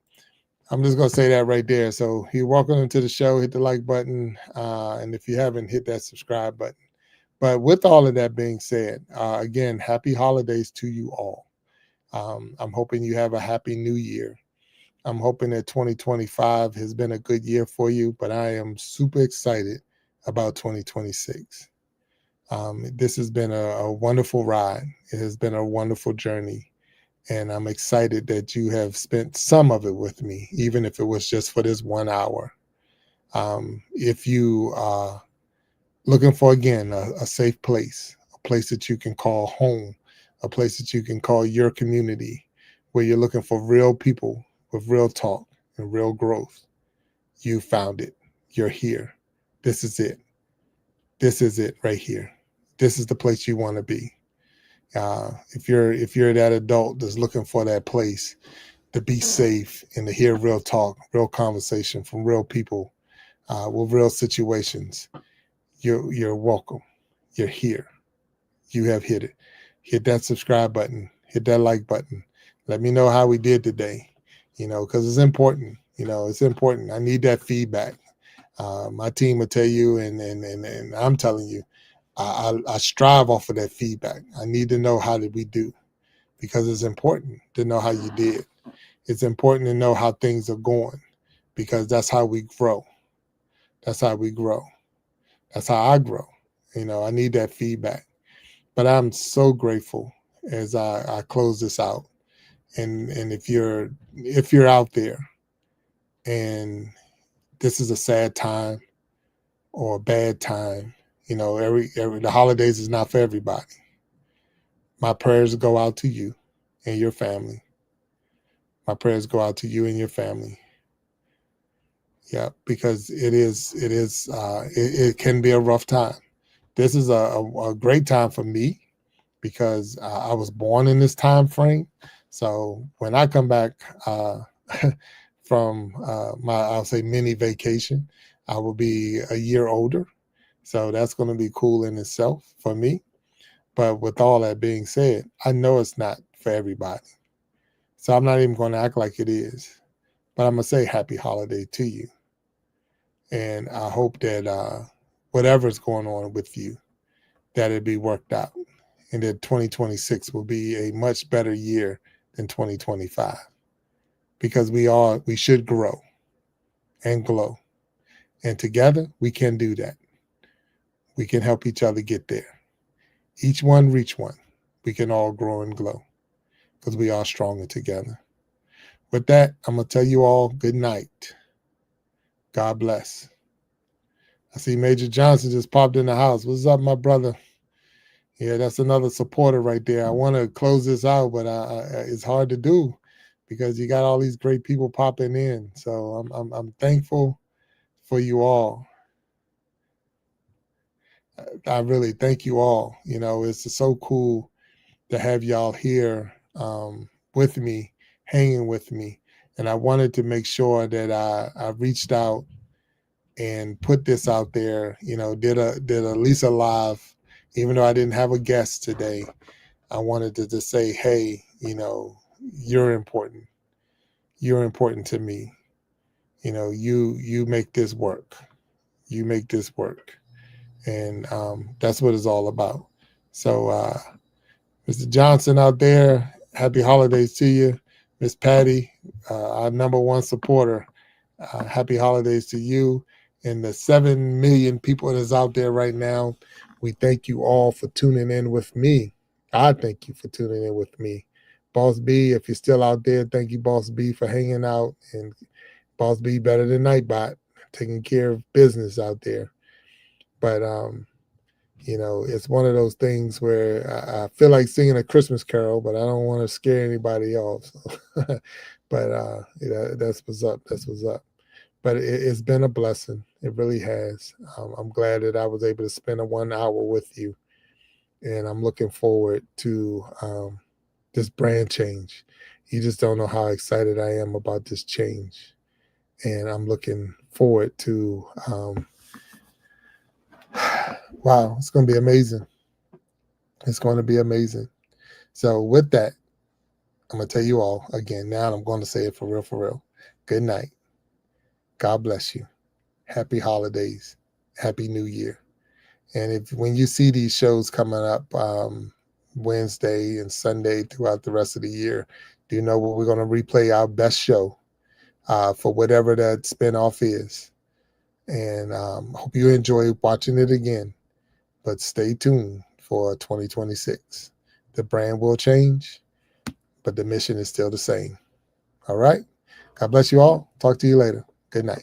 I'm just going to say that right there. So you're welcome into the show. Hit the like button. And if you haven't, hit that subscribe button. But with all of that being said, again, happy holidays to you all. I'm hoping you have a happy new year. I'm hoping that 2025 has been a good year for you, but I am super excited about 2026. This has been a wonderful ride. It has been a wonderful journey. And I'm excited that you have spent some of it with me, even if it was just for this 1 hour. If you are looking for, again, a safe place, a place that you can call home, a place that you can call your community, where you're looking for real people with real talk and real growth, you found it. You're here. This is it. This is it right here. This is the place you want to be. If you're that adult that's looking for that place to be safe and to hear real talk, real conversation from real people with real situations, you're welcome. You're here. You have hit it. Hit that subscribe button. Hit that like button. Let me know how we did today. Because it's important. It's important. I need that feedback. My team will tell you, and I'm telling you, I strive off of that feedback. I need to know how did we do, because it's important to know how you did. It's important to know how things are going, because that's how we grow. That's how we grow. That's how I grow. I need that feedback. But I'm so grateful as I close this out. And if you're out there and this is a sad time or a bad time, every the holidays is not for everybody. My prayers go out to you and your family. My prayers go out to you and your family. Yeah, because it can be a rough time. This is a great time for me because I was born in this time frame. So when I come back from I'll say mini vacation, I will be a year older. So that's going to be cool in itself for me. But with all that being said, I know it's not for everybody. So I'm not even going to act like it is. But I'm going to say happy holiday to you. And I hope that whatever's going on with you, that it be worked out. And that 2026 will be a much better year than 2025. Because we should grow and glow. And together, we can do that. We can help each other get there. Each one reach one. We can all grow and glow because we are stronger together. With that, I'm going to tell you all good night. God bless. I see Major Johnson just popped in the house. What's up, my brother? Yeah, that's another supporter right there. I want to close this out, but it's hard to do because you got all these great people popping in. So I'm thankful for you all. I really thank you all. It's so cool to have y'all here with me, hanging with me. And I wanted to make sure that I reached out and put this out there. Did a Lisa live, even though I didn't have a guest today. I wanted to just say, hey, you're important. You're important to me. You make this work. You make this work, and that's what it's all about. So, Mr. Johnson out there, happy holidays to you. Miss Patty, our number one supporter, happy holidays to you and the 7 million people that's out there right now. We thank you all for tuning in with me. I thank you for tuning in with me. Boss B, if you're still out there, thank you, Boss B, for hanging out. And Boss B better than Nightbot, taking care of business out there. But it's one of those things where I feel like singing a Christmas carol, but I don't want to scare anybody off. So. But that's what's up. That's what's up. But it's been a blessing. It really has. I'm glad that I was able to spend a 1 hour with you, and I'm looking forward to this brand change. You just don't know how excited I am about this change, and I'm looking forward to. Wow, it's going to be amazing. It's going to be amazing. So with that, I'm going to tell you all again. Now I'm going to say it for real, for real. Good night. God bless you. Happy holidays. Happy New Year. And when you see these shows coming up Wednesday and Sunday throughout the rest of the year, do you know what we're going to replay our best show for whatever that spinoff is. And hope you enjoy watching it again. But stay tuned for 2026. The brand will change, but the mission is still the same. All right? God bless you all. Talk to you later. Good night.